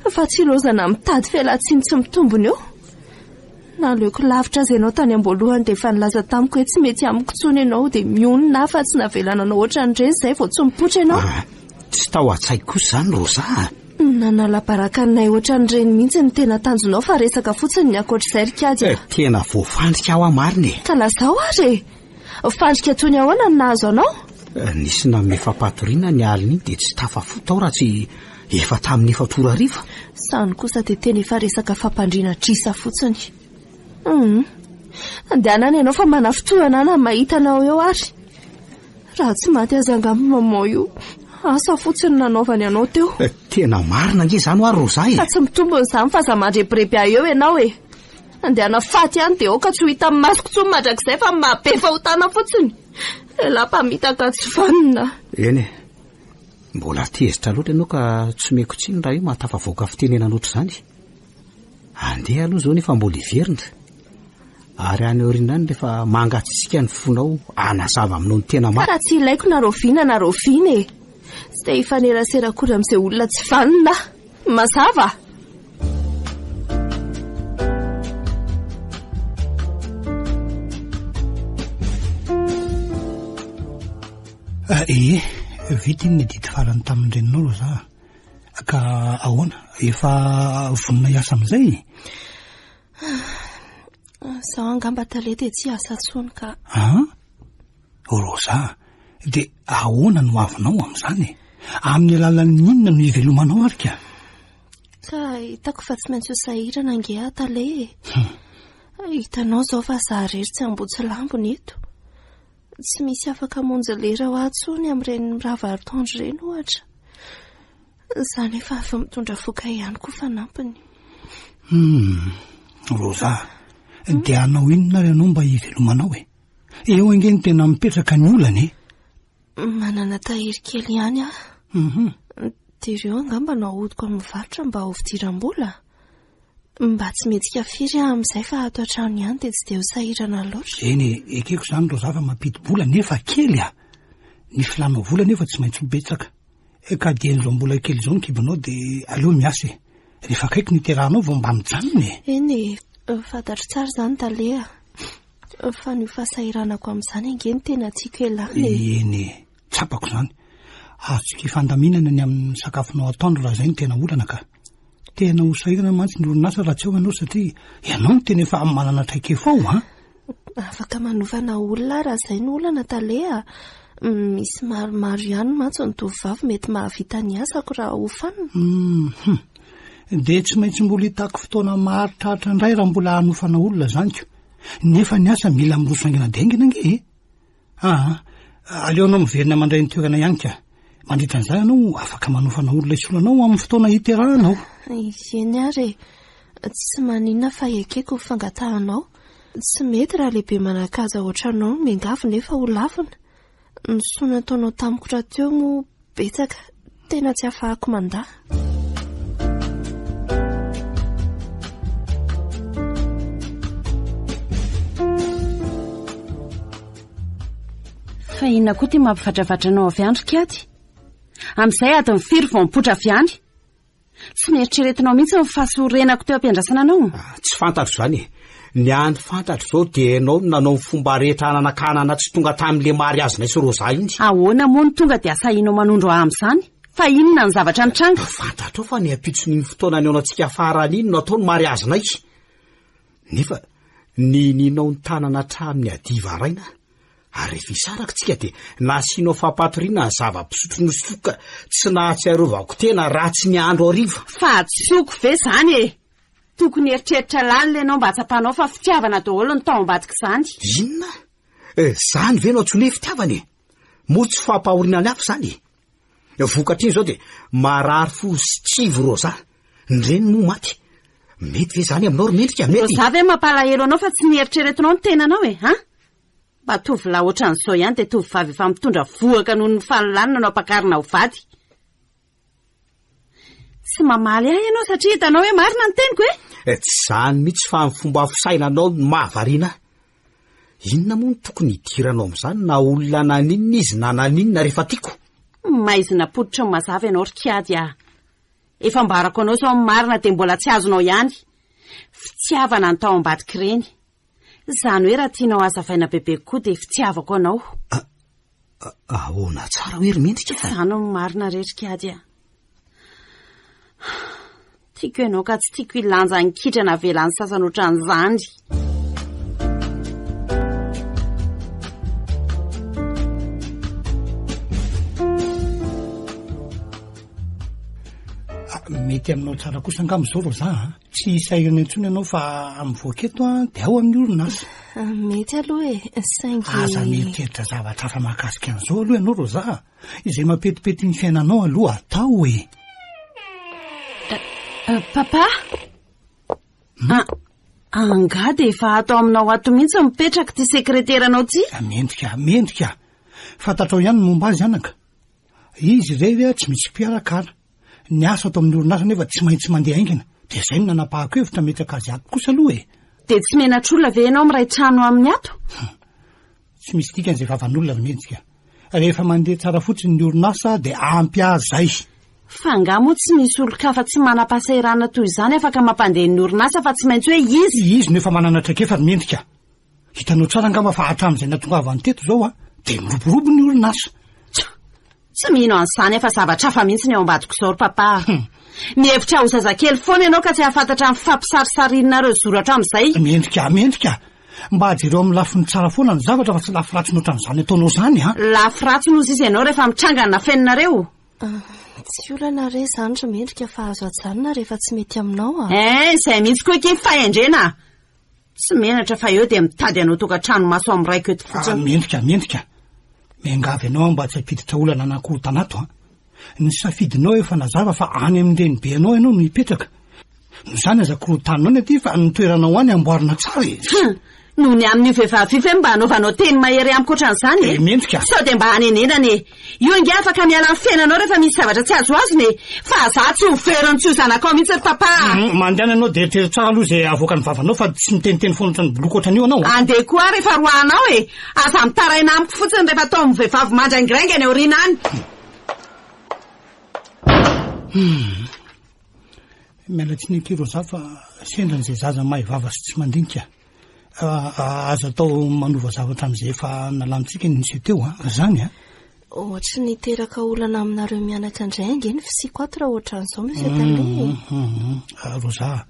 Speaker 4: fa tsy lozana mitady fialatsiny tsy mitombony eo. Naleoko lavitra azy ianao tany am-boalohany dia efa nilaza tamiko hoe tsy mety amiko intsony ianao dia mionona fa tsy navelananao ohatran'ireny izay vao tsy mipoitra ianao.
Speaker 6: Tsy tao an-tsaiko kosa izany Rosa.
Speaker 4: Nanala-baraka anay ohatran'ireny mihitsy ny tena tanjonao fa resaka fotsiny ny ankoatr'izay rikady.
Speaker 6: Tena voafandrika aho marina e.
Speaker 4: Ka lazao ary fandrika tony ahoana no nahazo anao?
Speaker 6: Nisy namin'ny efa-patoriana ny alina iny dia tsy tafafota aho raha tsy efa tamin'ny efa torariva.
Speaker 4: Sany kosa dia tena efa resaka fampandriana trisa fotsiny. Andehanana ianao fa manafitohana na mahita anao eo ary. Raha tsy maty azy angamba maman io, asa fotsiny nanaovany anao teo.
Speaker 6: Tena marina nge izany ho ary Rosa e.
Speaker 4: Fa tsy mitombony izany fa za mandrepirepi eo ianao e. Andehana faty ihany dia oka tsy ho hita amin'ny masoko tsony mandrakizay fa mahabe fahotana fotsiny. Elampamitaka tsy vanina.
Speaker 6: Eny mbola tezitra loatra ianao ka tsy meko tsiny raha io mahatafavoaka fitenena loatra izany. Andeha aloha izao nefa mbola hiverina. Ary any aoriana any rehefa mangatsitsika ny fonao anazava aminao ny tena marina.
Speaker 4: Raha tsy ilaiko na roviana na roviana e. Tsy dia hifanerasera akory amin'izay olona tsy vanina. Mazava.
Speaker 2: Vita iny ny dity farany tamin'ireninao Rosa. Ka ahoana efa vonona hiasa amin'izay?
Speaker 4: Zaho angamba tale dia tsy asa tsony ka.
Speaker 2: Rosa, dia ahoana no avinao amin'izany? Amin'ny alalan'ny inona no hivelomanao ary ka?
Speaker 4: Ka hitako fa tsy maintsy ho sahirana ange aho tale. Hitanao izao fa za rery tsy ambotsy lambony eto. Tsy misy afaka monjy lera ho atsony amin'ireny mirava tandro ireny ohatra. Izany efa avy mitondra foka ihany koa fanampiny.
Speaker 2: Rosa, dia anao inona ary ianao mba hivelomanao e? Eo angeny tena mipetraka ny olana e?
Speaker 4: Manana tahiry kely ihany aho. Dia ireo angamba nahodiko amin'ny varotra mba ho fidiram-bola. Mba tsy metsika firy amin'izay fa ato an-trano ihany dia tsy dia ho sahirana loatra.
Speaker 2: Eny ekeko izany Rosa fa mampidi-bola nefa kely ny filanao vola nefa tsy maintsy mibetsaka. Ka dia n'izao mbola kely izao ny kibonao dia aleo miasa e. Rehefa akaiky ny terahanao vao mba mijanona e.
Speaker 4: Eny fantatro tsara izany talea. Fa ny fahasahiranako amin'izany angeny tena tiako elany e.
Speaker 2: Eny tsapako izany. Azoko hifandaminana ny amin'ny sakafonao atoandro raha izay ny tena olana ka. Tena ho sahirana mantsy ny orinasa raha tsy eo ianao satria ianao no tena efa manana traikefa ao
Speaker 4: Afaka manovana olona raha izay ny olana talea. Misy maromaro ihany mantsy ny tovovavy mety mahavita ny asako raha ho fanina.
Speaker 2: Dia tsy maintsy mbola hitako fotoana maharitraritra indray raha mbola hanofana olona izanyko. Nefa ny asa mila mirosaingana dengina ange. Aleonao miverina mandray ny toerana ihany ka. Mandritra an'izay ianao afaka manofana olona isolanao amin'ny fotoana hiterahanao.
Speaker 4: Eny ary tsy maninona fa ekeko fangatahanao. Tsy mety raha lehibe manakaza ohatranao miangavy nefa ho lavina. Ny soa nataonao tamiko raha teo moa betsaka. Tena tsy afahako mandahy.
Speaker 5: Fa inona koa ty mampivatravatranao avy andro Kiady? Amin'izay ady mifiry vao mipotra avy any. Tsy mieritreretinao mihitsy ny fahasorenako teo am-piandrasana anao.
Speaker 6: Tsy fantatro izany e. Ny any fantatro izao dia ianao nanao ny fomba rehetra ananakanana tsy tonga tamin'ile mariazina sy Rosa iny.
Speaker 5: Ahoana moa ny tonga dia asahinao manondro amin'izany? Fa inona ny zavatra nitranga?
Speaker 6: Fantatro fa ny ampitson'iny fotoana ny antsika farany iny no atao ny mariazinay. Nefa ninao ny tanana hatramin'ny adiva raina. Ary rehefa isaraka tsika dia nasianao fampatoriana ny zava-pisotro nosoka tsy nahatsiarovako tena ratsy ny andro hariva.
Speaker 5: Fa tsoko ve izany e? Tokony eritreritra lany lenao mba atsapanao fa fitiavana daholo ny tao ambadika izany.
Speaker 6: Inona? Izany ve nao tsone fitiavana e? Moa tsy fampahoriana ny hafa izany e? Vokatr'iny izao dia marary fo sy tsivo Rosa. Ny reny moa maty. Mety ve izany aminao ry mendrika mety?
Speaker 5: Rosa ve mampalahelo anao fa tsy nieritreretinao ny tenanao e? Mba tovolahy ohatran'izao ihany dia tovovavy efa mitondra voaka noho ny fanolanina no ampakarina ho vady. Tsy mamaly ahy ianao satria hitanao hoe marina ny teniko e?
Speaker 6: Tsy izany mihitsy fa ny fomba fisainanao no mahavariana. Inona moa no tokony hidiranao amin'izany na olona naninona izy na naninona rehefa tiako?
Speaker 5: maizina poditra ny mazava ianao rikiady a. Efa mbarako anao sao amin'ny marina dia mbola tsy azonao ihany. Fitiavana ny tao ambadika ireny. Izany hoe raha tianao hazavaina bebe koa dia fitiavako anao.
Speaker 6: Ahoana tsara hoe ry mendrika fa.
Speaker 5: Izany ny marina re rikiady a. Tiako ianao ka tsy tiako ilanja ny kitrana velan'ny sasany ohatran'izany.
Speaker 2: Mety aminao tsara kosa angamizao Rosa, tsy isahirana intsony ianao fa mivoaka eto dia ao amin'ny orinasa.
Speaker 4: Mety aloha saingy
Speaker 2: aza mieritreritry zavatra hafa mahakasika an'izao aloha ianao Rosa, izay mampetipety ny fiainanao aloha atao e.
Speaker 5: Papa? Angady efa atao aminao ato mihitsy mipetraka ty sekreteranao ty?
Speaker 2: Mendrika. Fantatrao ihany momba azy anaka. Izy irery tsy misy mpiarakara. Ny asa atao amin'ny orinasa nefa tsy maintsy mandeha aingina. Dia izay no nanapahako hevitra metraka azy ato kosa aloha e.
Speaker 5: Dia tsy menatr'olona ve ianao miray trano amin'ny ato?
Speaker 2: Tsy misy dikan'izay vavan'olona ny mendrika. Rehefa mandeha tsara fotsiny ny orinasa dia ampy azy.
Speaker 5: Fa nga moa tsy misy olon-kafa tsy manam-pahasairana toy izany afaka mampandeha ny orinasa fa tsy maintsy hoe
Speaker 2: izy no efa manana traikefa ry mendrika. Hitanao tsara angamba fa hatramin'izay natongavany teto zao dia miroborobo ny orinasa.
Speaker 5: Tsy mino an'izany efa zavatra hafa mihitsy ny ao ambadiko izao ry papa. Mihevitra ho zazakely foana ianao ka tsy ahafantatra ny fampisarisarianareo zoratra amin'izay.
Speaker 2: Mendrika. Mba ajereo amin'ny lafiny tsara foana ny zavatra fa tsy lafy ratsy ohatran'izany ataonao izany a.
Speaker 5: Lafy ratsy no sisa ianao rehefa mitrangana feninareo.
Speaker 4: Tsy olana re izany ry mendrika fa azo ajanona rehefa tsy mety aminao
Speaker 5: izay mihitsy koa ke fahendrena. Tsy menatra fa eo dia mitady anao tokantrano maso amin'ny raiko eto fotsiny.
Speaker 2: Mendrika. Miangavy ianao mba tsy hampiditra olana anankiroa tanato ny safidinao efa nazava fa any amin'ny renibe ianao no hipetraka. Izany azakoroa taninao ny aty fa nitoeranao any amboarina tsara e.
Speaker 5: Noho ny amin'ny vehivavy fe mba hanaovanao teny mahery amiko ohatran'izany
Speaker 2: mendrika.
Speaker 5: Sao dia mba hanenenany io inge afaka miala amin'ny fiainanao rehefa misy zavatra tsy azo azony fa za tsy ho veriny tsy ho zanakao mihitsy ry papa.
Speaker 2: Mandehana ianao dia eritrery tsara aloha izay avoaka ny vavanao fa tsy miteniteny foana ohatran'ny boloka ohatran'io anao.
Speaker 5: Andeha koa rehefa roanao aza mitaraina amiko fotsiny rehefa tao amin'ny vehivavy mandraingirainga any aoriana any.
Speaker 2: Miala tsy ny Rosa fa sendran'izay zaza mahay vava sy tsy mandinika. Aza atao manova zavatra amin'izay efa nalantsika ny nisy teo zany
Speaker 4: ohatry ny teraka olana aminareo mianaka indray angeny fisiko ato raha ohatran'izao mifetale.
Speaker 2: Rosa,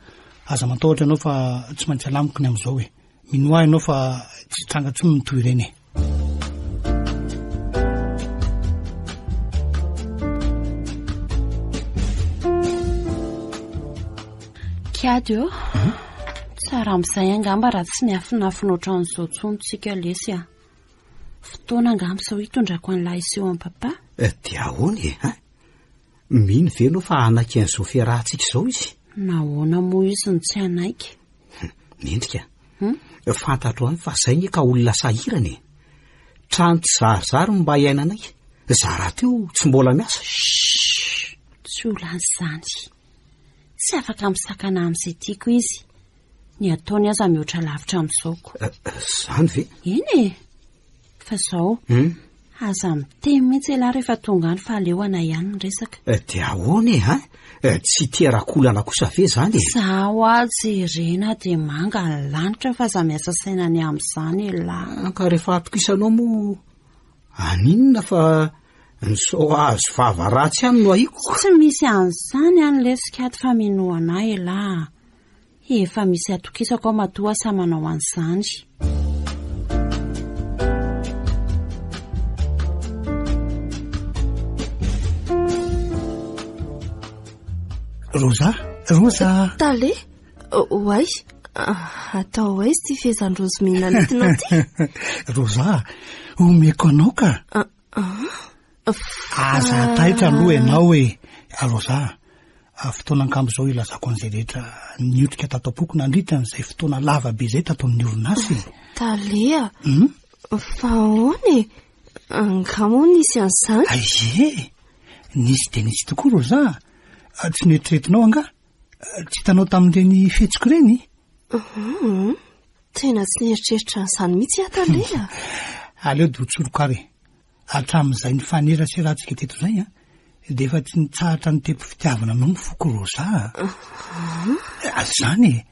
Speaker 2: aza matahotra ianao fa tsy maintsy alamiko ny amin'izao hoe mino ahy ianao fa tsy trangatsy mitoy ireny
Speaker 5: Kiady eo tsara amin'izay angamba raha tsy niafinafina ohatran'izao tsony tsika lesy fotoana angamba sao hitondrako an'lahy iseho amin'ny papa.
Speaker 6: Dia ahoana mino ve no fa anaky an'izao fiarahantsika izao izy?
Speaker 5: Nahoana moa izy ny tsy anaiky?
Speaker 6: Mendrika. Fantatro any fa izay ka olona sahirana trano tsy zarizary mba hiainanay. Zara teo tsy mbola miasa.
Speaker 5: Tsy olan'izany. Tsy afaka misakana amin'izay tiako izy. Ny ataony aza mihoatra lavitra amin'izao.
Speaker 6: Zany ve?
Speaker 5: Eny fa izao aza miteny mihitsy ilahy rehefa tonga any fa aleoana ihany ny resaka.
Speaker 6: Dia ahoana tsy tiarakolana kosa ve zany
Speaker 5: zaho ajerena dia manga ny lanitra fa aza miasa sainany amin'izany lahy.
Speaker 6: Ka rehefa atokisanao moa aninona fa nysao azo vava ratsy any no ahiko.
Speaker 5: Tsy misy an'izany any lesika aty fa minoana lahy. Efa misy atokisako ao matoa sa manao an'izany.
Speaker 2: Rosa.
Speaker 4: Tale? Oay. Atao hoe sy fehezan-drozy mihina nitinao ty.
Speaker 2: Rosa, omeko anao ka. Aza taitra aloha ianao hoe Rosa. Fotoana ankambo izao ilazako an'izay rehetra niotrika tato am-poko nandritra n'izay fotoana lava be izay tato amin'ny orinasa.
Speaker 4: Talea? Fa ahoana angamo nisy an'izany?
Speaker 2: Ie, nisy dia nisy tokoa Rosa. Tsy noeritreretinao anga? Tsy hitanao tamin'ireny fetsiko ireny?
Speaker 4: Tena tsy nieritreritra an'izany mihitsy Talea.
Speaker 2: Aleo dia hotsoroka ary. hatramin'izay ny faneraserahantsika teto zay a de efa tsy nitsahatra ny tempo fitiavana anao ny foko Rosa. Zany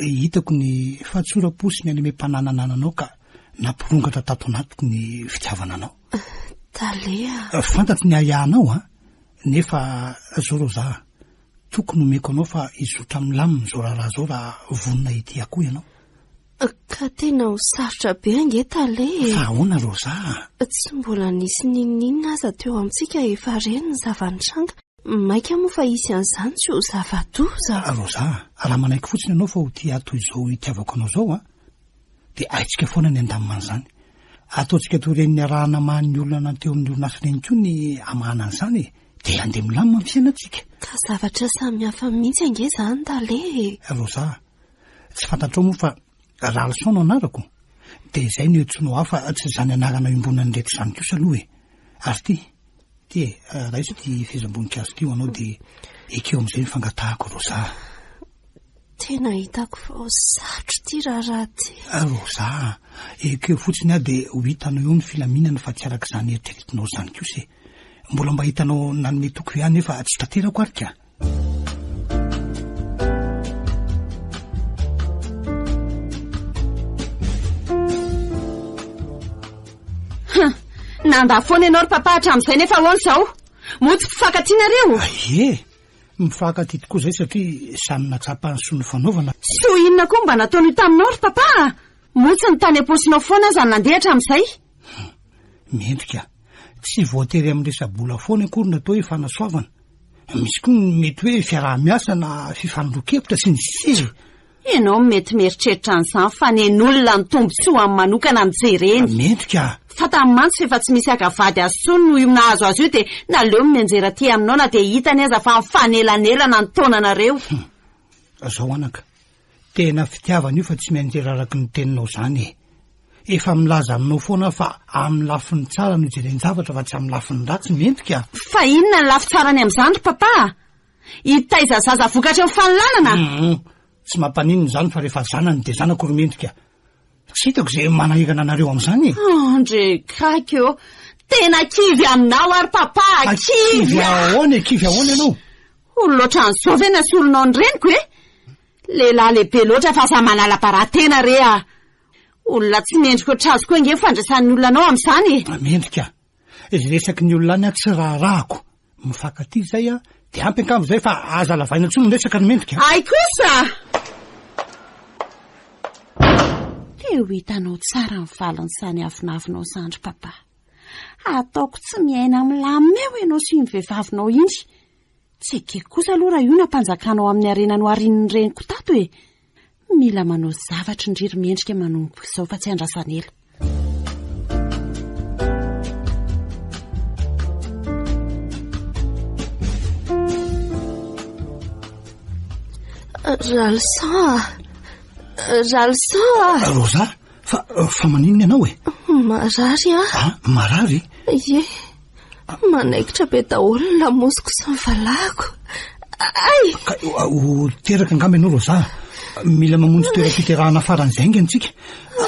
Speaker 2: hitako ny fahatsoraposiny any me-mpanananananao ka nampirongatra tato anatiko ny fitiavana anao.
Speaker 4: Dalea
Speaker 2: fantatry ny ayahanao a nefa zao Rosa tokony omeko anao fa izotra milaminy zao raharaha zao raha vonina ity akoho ianao.
Speaker 4: ka tena ho sarotra be ange Tale.
Speaker 2: Fa ahoana Rosa?
Speaker 4: Tsy mbola nisy ninninina aza teo amintsika efa reny ny zavanitranga. Maika moa fa isy an'izany tsy ho zava-doza.
Speaker 2: Rosa, raha manaiky fotsiny ianao fa ho tia toy izao itiavako anao zao a de aitsika foana ny andamin'izany. Ataontsika toy ireny arahana mahany olona nanteo amin'ny orinasa reny koa ny amahana an'izany de andeha milamina amin'ny fiainantsika.
Speaker 4: Ka zavatra samihafa mihitsy ange zany Tale.
Speaker 2: Rosa, tsy fantatrao moa fa raha leçon anarako de izay ny etsinao hafa tsy zany anarana imbonany rehetra izany kosa aloha e. Ary ty raisa ty fezam-boninkazo ty anao de ekeo amin'izay mifangatahako Rosa.
Speaker 4: Tena hitako fa ho sarotro ty raha ty.
Speaker 2: Rosa, ekeo fotsiny de ho hitanao eo ny filaminana fa tsy araka izany eritreretinao zany kosa e. Mbola mba hitanao nanome toko ihany nefa tsy tanterako arika.
Speaker 1: Nanda foana ianao ry papa hatramin'izay nefa ahoana izao? Motsy mpifankatinareo?
Speaker 2: Mifankaty tokoa zay satria samy natsapa ny soa ny fanaovana.
Speaker 1: So inona koa mba nataony io taminao ry papa? Motsy ny tany am-posinao foana zany nandeha hatramin'izay?
Speaker 2: Mendrika, tsy voatery amin'ny resa-bola foana akory natao ifanasoavana. Misy koa mety hoe fiaraha-miasa na fifanondro-kevitra sy ny sisy.
Speaker 1: Ianao mety mieritreritra an'izany fa nen'olona ny tombontsoa amin'ny manokana mijereny.
Speaker 2: Mendrika.
Speaker 1: Fa tamin'ny mantsy efa tsy misy akavady azy tsony noho io nahazo azy io de naleo mianjera ty aminao na de hitany aza fa mifanelanelana ny taonanareo.
Speaker 2: Zao anaka, tena fitiavana io fa tsy mianjera araky ny teninao zany e. Efa milaza aminao foana fa amin'ny lafiny tsara no jereny zavatra fa tsy amin'ny lafiny ratsy mendrika.
Speaker 1: Fa inona ny lafy tsarany amin'izany ry papa? Hitaiza zaza vokatra amin'ny fahalalana?
Speaker 2: Tsy mampanino zany fa rehefa zanany de zanako ry mendrika. Tsy hitako izay manahirana anareo amin'izany.
Speaker 1: Andre kaka eo, tena kivy aminao ary papa, kivy
Speaker 2: ahoana ianao?
Speaker 1: Olo loatra an'izao ve nasy olonao ny reniko e? Lehilahy lehibe loatra fa sa manala-paratena re a. Olona tsy mendrika ohatrazoko koa nge fandraisan'ny olona anao amin'izany.
Speaker 2: Mendrika, resaky ny olona any tsy raharahako. Mifankaty zay a, de ampy ankamo zay fa aza lavaina tsony resaka ny mendrika.
Speaker 1: Ay kosa! Eo hitanao tsara ny valiny sany avinavinao zandry papa. Ataoko tsy miaina milamina eo ianao sy ny vehivavinao iny. Tsy ekeko kosa aloha raha io nampanjakanao amin'ny arenany arin'ny reniko tato e. Mila manao zavatra indriry mendrika manomboka izao fa tsy andrasanela.
Speaker 4: Ralsa.
Speaker 2: Rosa, fa maninona ianao e?
Speaker 4: Marary a.
Speaker 2: Marary?
Speaker 4: Ie, manaikitra be daholo ny lamosiko sy ny valahako. Ay!
Speaker 2: Ho teraka angamba ianao Rosa. Mila mamonjy toeram-piterahana faran'izay nge antsika.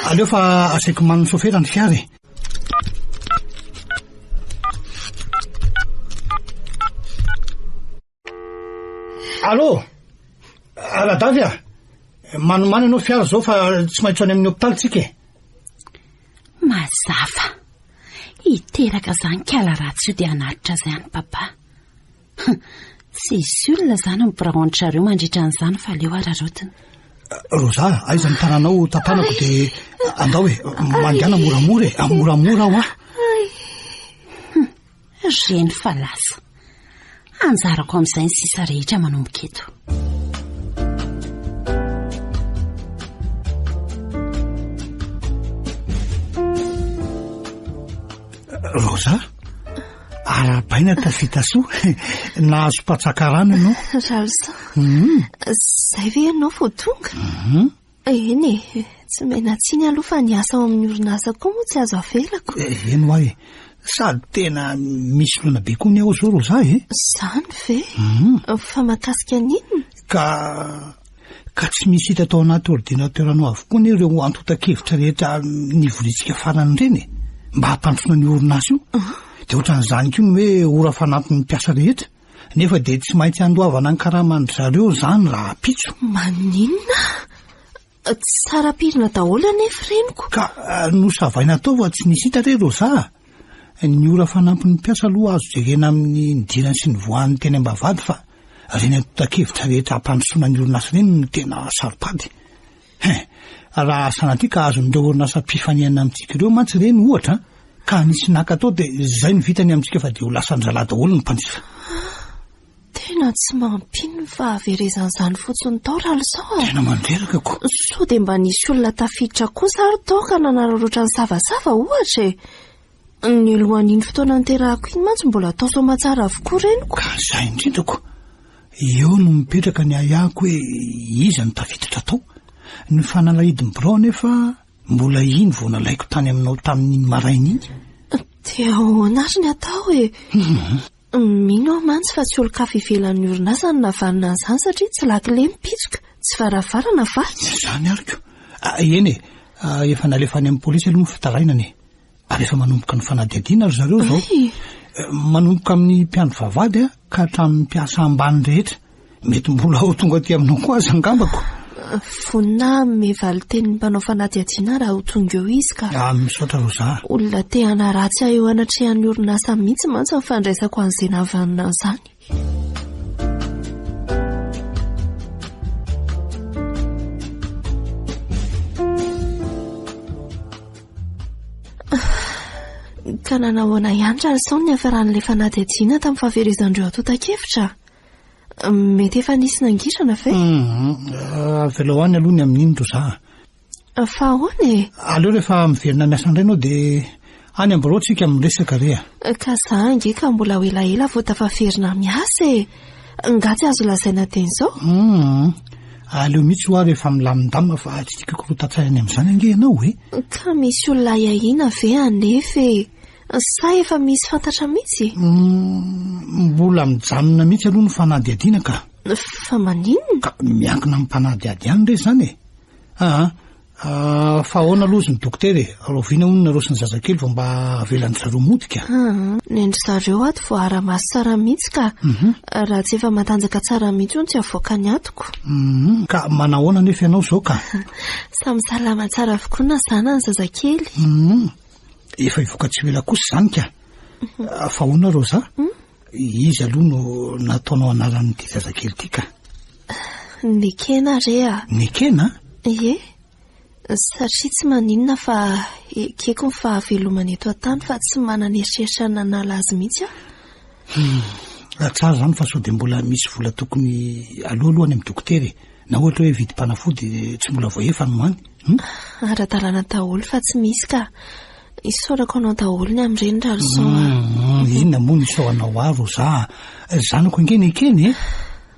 Speaker 2: Aleo fa asaiko man'ny sofera ny fiara e. Allô? Aladavy a? Manomany ianao fiara zao fa tsy maintsy any amin'ny hopitaly tsika e.
Speaker 5: Mazava, hiteraka zany kala ratsy io de anatitra zany papa. Tsy isy olona zany mipiraontrareo mandritra an'izany fa leo ararotiny.
Speaker 2: Rosa, aiza ny tananao tantanako de andao e, mandehana moramora e, moramora aho a.
Speaker 5: Reny fa lasa. Anjarako amin'izay ny sisa rehetra manomboka eto.
Speaker 2: Rosa, arabaina tafita soa, nahazo mpatsakarana ianao.
Speaker 4: Ralsa, zay ve ianao vao tonga? Eny e, tsy mena tsiny aloha fa niasa ao amin'ny orinasa koa moa tsy azo avelako.
Speaker 2: Eny hoa e, sady tena misy lona be koa ny ao zao Rosa e.
Speaker 4: Zany ve? Fa makasika n'inona?
Speaker 2: Ka tsy misy hita tao anaty ordinateuranao avokoa ny ireo antota-kevitra rehetra nivorintsika farany reny e. mba hampandrosona ny orinasa io de ohatran'izany ko ny hoe ora fanampin'ny mpiasa rehetra nefa de tsy maintsy andoavana ny karamandry zareo zany raha pitso.
Speaker 4: Maninona? Tsara-pirina daholo anefa reniko.
Speaker 2: Ka nosavaina tao fa tsy nisy hita re Rosa. Ny ora fanampin'ny mpiasa aloha azo jerena amin'ny nidirany sy ny voan'ny teny ambavady fa reny ato-takevitra rehetra hampandrosoana ny orinasa reny no tena saropady. Raha sanatria ka azon'ireo orinasa mpifaniana amintsika ireo mantsy reny ohatra ka nisy naka tao de zay ny vitany amintsika fa de ho lasa ndrala daholo ny mpanjifa.
Speaker 4: Tena tsy mampino fa averezan'izany fotsiny tao ralosao.
Speaker 2: Tena mandreraka ko.
Speaker 4: So de mba nisy olona tafiditra kosa ary tao ka nanararaotra ny savasava ohatra e. Ny lohan'iny fotoana niterahako iny mantsy mbola atao somatsara avokoa reniko.
Speaker 2: Ka zay indrindrako. Eo no mipetraka ny ayako hoe iza ny tafiditra tao. Ny fanalahidiny birao nefa mbola iny vao nalaiko tany aminao tamin'iny maraina iny.
Speaker 4: Dia ahoanary ny atao e. Mino aho mantsy fa tsy olo-kafa ivelan'ny orinasa ny navanina an'izany satria tsy lakile mipitsoka, tsy varavarana fa.
Speaker 2: Zany ariko. Eny e, efa nalefa any amin'ny polisy aloha fitarainany. Ary efa manomboka ny fanadihadiana ry zareo zao. Manomboka amin'ny mpiandro vavady ka hatramin'ny mpiasa ambany rehetra. Mety mbola ho tonga aty aminao koa aza angambako.
Speaker 4: Vonina mevaly tenin'ny mpanao fanadihadiana raha ho tonga eo izy ka.
Speaker 2: Misaotra Rosa.
Speaker 4: Olona te hanaratsy eo anatrehan'ny orinasa mihitsy mantsy mifandraisako an'izay navanina an'izany. Ka nanahoana ihany ralosao ny hafaran'ilay fanadihadiana tamin'ny fahaverezandreo ato-takevitra. Mety efa nisy nangirana ve?
Speaker 2: Veloany aloha ny amin'iny Rosa.
Speaker 4: Fa ahoana e?
Speaker 2: Aleo rehefa miverina miasa indray anao de any ambirao tsika miresaka rea.
Speaker 4: Ka za ange ka mbola ho elaela vao tafaverina miasa e. Ngatsy azo lazaina teny zao?
Speaker 2: Aleo mihitsy ho rehefa milamindamina fa tsy tikako rotatsainy amin'izany ange ianao e.
Speaker 4: Ka misy olona iahina ve anefa e? Sa efa misy fantatra mihitsy?
Speaker 2: Mbola mijanona mihitsy aloha ny fanadihadiana ka.
Speaker 4: Fa maninona?
Speaker 2: Ka miankina amin'ny mpanadihadiana re zany e. Fa ahoana aloha ny dokotera e, roviana hono nareo sy ny zazakely vao mba avelan'ny zareo modika.
Speaker 4: Ny endry zareo ato vao ara-maso tsara mihitsy ka raha tsy efa matanjaka tsara mihitsy tsy avoaka ny atoko.
Speaker 2: Ka manahoana nefa ianao zao ka?
Speaker 4: Samy salama tsara avokoa na zana ny zazakely.
Speaker 2: Efa ivoaka tsy vela kosa zany ka. Fa hoana Rosa? Izy aloha no nataonao anaran'ity zazakely ity ka.
Speaker 4: Nekena rea.
Speaker 2: Nekena?
Speaker 4: Ie. Satria tsy maninona fa ekeko ny fahavelomana eto an-tany fa tsy manana eritreritra nanala azy mihitsy
Speaker 2: aho. Tsara zany fa sao de mbola misy vola tokony alohalohany amin'ny dokotera na ohatra hoe vidim-panafody tsy mbola voaefa no any.
Speaker 4: Ara-dalàna daholo fa tsy misy ka isaorako anao daholo ny amin'ireny ralosao.
Speaker 2: Inona moa ny isaoanao ahy Rosa? Zanako angeny ekeny e?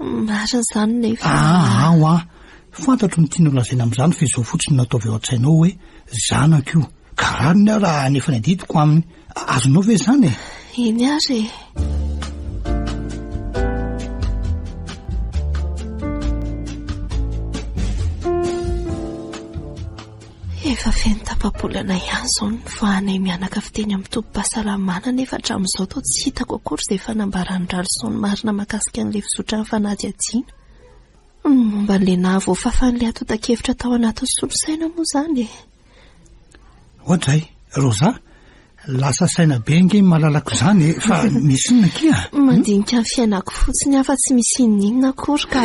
Speaker 4: Marina zany nefa.
Speaker 2: Fantatro ny tiana lazaina amin'izany fa izao fotsiny nataovy eo an-tsainao hoe zanako io. Karariny aho raha nefa ny adidiko aminy. Azonao ve zany e?
Speaker 4: Eny ary e. Efa feno tapa-bolana ihany zao ny voanay mianaka fiteny amin'ny tobim-pahasalamana nefa hatramin'izao tao tsy hitako akory izay fanambarany ralosao ny marina mahakasika an'ilay fizotra ny fanadihadiana. Momba n'ilay nahavoafafan'ilay ato-takevitra tao anaty solosaina moa zany e.
Speaker 2: Ohatray, Rosa, lasa saina be ange malalako zany e, fa misy inona kia?
Speaker 4: Mandinika ny fiainako fotsiny afa tsy misy inona akory ka.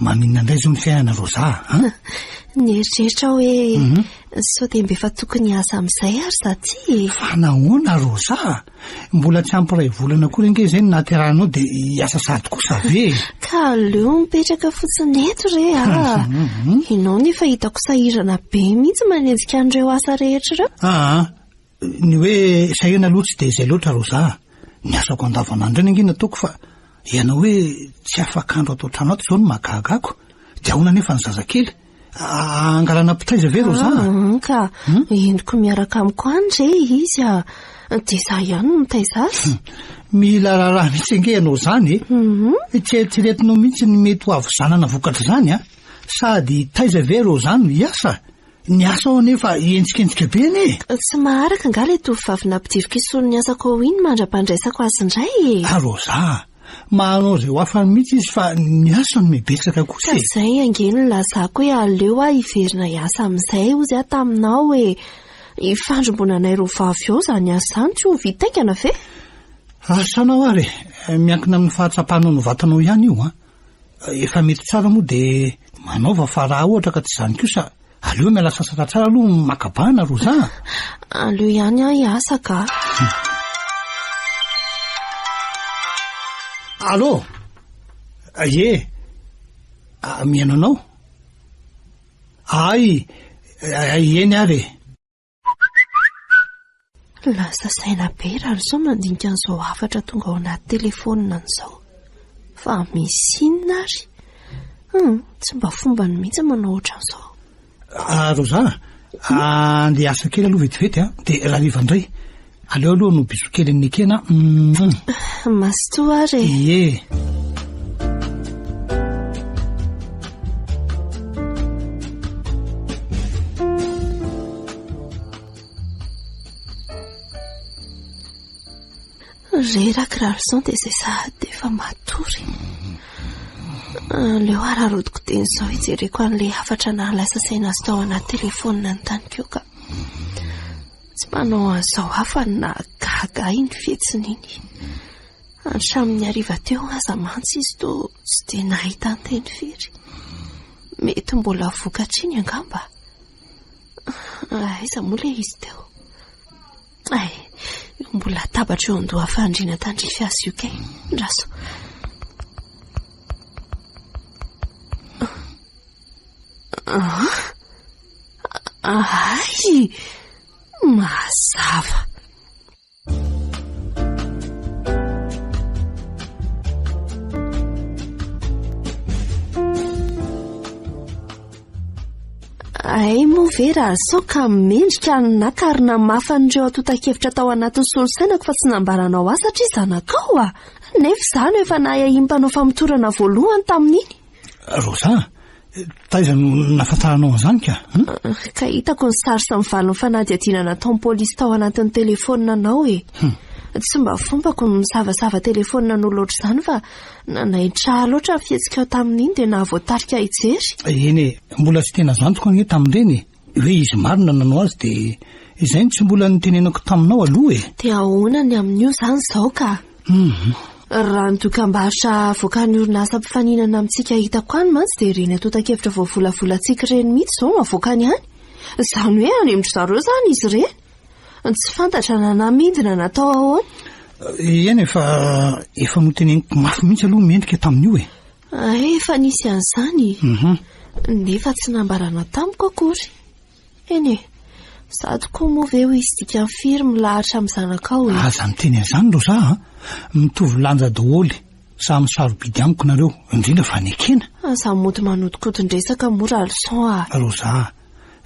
Speaker 2: Maninona indray zao ny fiainana Rosa?
Speaker 4: Ny eritreritra hoe sao de mba efa tokony asa amin'izay ary za ty.
Speaker 2: Fa nahoana Rosa? Mbola tsy ampiray volana koa renge zay no naterahanao de hiasa sady kosa ve?
Speaker 4: Ka aleo mipetraka fotsiny eto re Ianao nefa hitako sahirana be mihitsy manenjika an'ireo asa rehetra reo.
Speaker 2: Ny hoe sahirana aloha tsy de izay loatra Rosa. Ny asako andavanandro reny ange nataoko fa ianao hoe tsy afak'andro atao trano ato zao no mahagagako. De ahoana nefa ny zazakely? Angalana pitaiza ve Rosa?
Speaker 4: Ka endoko miaraka amiko any re izy de za ihany no mitaiza azy.
Speaker 2: Mila raharaha mihitsy ange ianao zany e. Tsy eritreretinao mihitsy ny mety ho avy zanana vokatra zany sady taiza ve ro zany no hiasa? ny asa ao nefa entsikentsikka be ane.
Speaker 4: Tsy maharaka nga le tovovavy nampidiriko isolo ny asako ao iny mandra-pandraisako azy indray.
Speaker 2: Rosa, mahanao zay ho afany mihitsy izy fa ny asa no mibetsaka kosa.
Speaker 4: Ka izay angeny lazako hoe aleo hiverina hiasa amin'izay ozy taminao hoe ifandrombonanay ro vavy eo zany asa zany tsy ho vitaingana ve?
Speaker 2: Asanao ary miankina amin'ny fahatsapanao no vatanao ihany io efa mety tsara moa dia manaova fa raha ohatra ka tsy izany kosa aleo miala sasatra tsara aloha makabahana Rosa.
Speaker 4: Aleo ihany hiasa ka.
Speaker 2: Allô? Ie. Mihainanao? Ay, eny ary.
Speaker 4: Lasa saina be raha izao mandinika an'izao hafatra tonga ao anaty telefonina an'izao. Fa misy inona ary? Tsy mba fomba ny mihitsy manao ohatran'izao.
Speaker 2: Rosa, andeha asa kely aloha vetivety dia raha rivandray. Aleo aloha no biso kely ny ekena.
Speaker 4: Masotoa ary.
Speaker 2: Ie.
Speaker 4: Reraka raha izao dia izay sahady dia efa matory. Leo ararodiko teny izao hijereko an'ilay hafatra nahalasa saina azy tao anaty telefonina ny tany keo ka tsy manao an'izao hafa na gaga iny fihetsiny iny. Hatramin'ny hariva teo aza mantsy izy to tsy dia nahita an-teny firy. Mety mbola vokatra iny angamba. Aiza moa ilay izy teo? Mbola tabatra eo andoha fandriana tandrify azy io kay raso. Ay, mazava. Ay moa ve raha sao ka mendrika nakarina mafan'ireo atotan-kevitra tao anatin'ny solosainako fa tsy nambaranao azy satria zanakao nefa izany efa nahahimpanao famotorana voalohany tamin'iny.
Speaker 2: Rosa, taiza no nafantaranao an'izany ka?
Speaker 4: Ka hitako ny sary sy ny valon'ny fanadihadiana nataon'ny polisy tao anatin'ny telefonina anao Tsy mba fombako ny misavasava telefonina no loatra izany fa nanaitra loatra fihetsika ao tamin'iny dia nahavoatarika hijery.
Speaker 2: Eny, mbola tsy tena zantoko ny tamin'ireny hoe izy marina nanao azy dia izay tsy mbola nitenenako taminao aloha
Speaker 4: Dia ahoana ny amin'io izany izao ka? Raha ny dokam-barotra avoakan'ny orinasa mpifaninana amintsika hitako any mantsy dia ireny atotan-kevitra voavolavolatsika ireny mihitsy izao no avoakany any. Izany hoe any amin'ny zareo izany izy ireny. Tsy fantatra na namidina natao ahoana.
Speaker 2: Eny efa noteneniko mafy mihitsy aloha mendrika tamin'io
Speaker 4: Efa nisy an'izany. Nefa tsy nambarana tamiko akory. Eny sady koa moa ve ho izy dikany firy milahatra amin'ny zanakao
Speaker 2: Aza miteny an'izany Rosa mitovy lanja daholo samy sarobidy amiko nareo indrindra fa ny ekena.
Speaker 4: Aza mody manodikoton-dresaka mora leçon
Speaker 2: Rosa,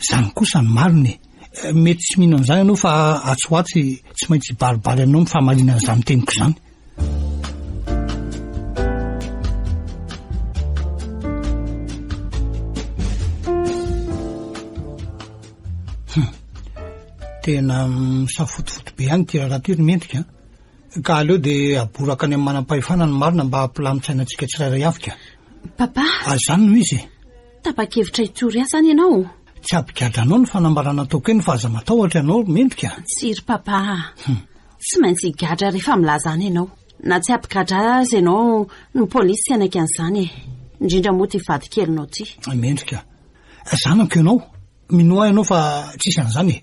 Speaker 2: izany kosa ny mariny. Mety tsy mino an'izany ianao fa atsoatsy tsy maintsy baribary aminao mifahamalinana izany teniko izany. Tena misafotofoto be ihany ty raha ty ry mendrika ka aleo dia aboraka any amin'ny manam-pahefana ny marina mba hampilamin-tsainantsika tsirairay avy ka.
Speaker 5: Papa,
Speaker 2: Izany no izy.
Speaker 5: tapa-kevitra hitory asany ianao.
Speaker 2: Tsy abigadranao ny fanambarana ataoko eny fa aza matahotra ianao mendrika.
Speaker 5: Tsiry papa, tsy maintsy higadra rehefa milaza any ianao. Na tsy abigadra azy ianao ny polisy sy anaiky an'izany indrindra moa ty vadikelinao ty.
Speaker 2: Mendrika, zanako ianao minoa ianao fa tsisy an'izany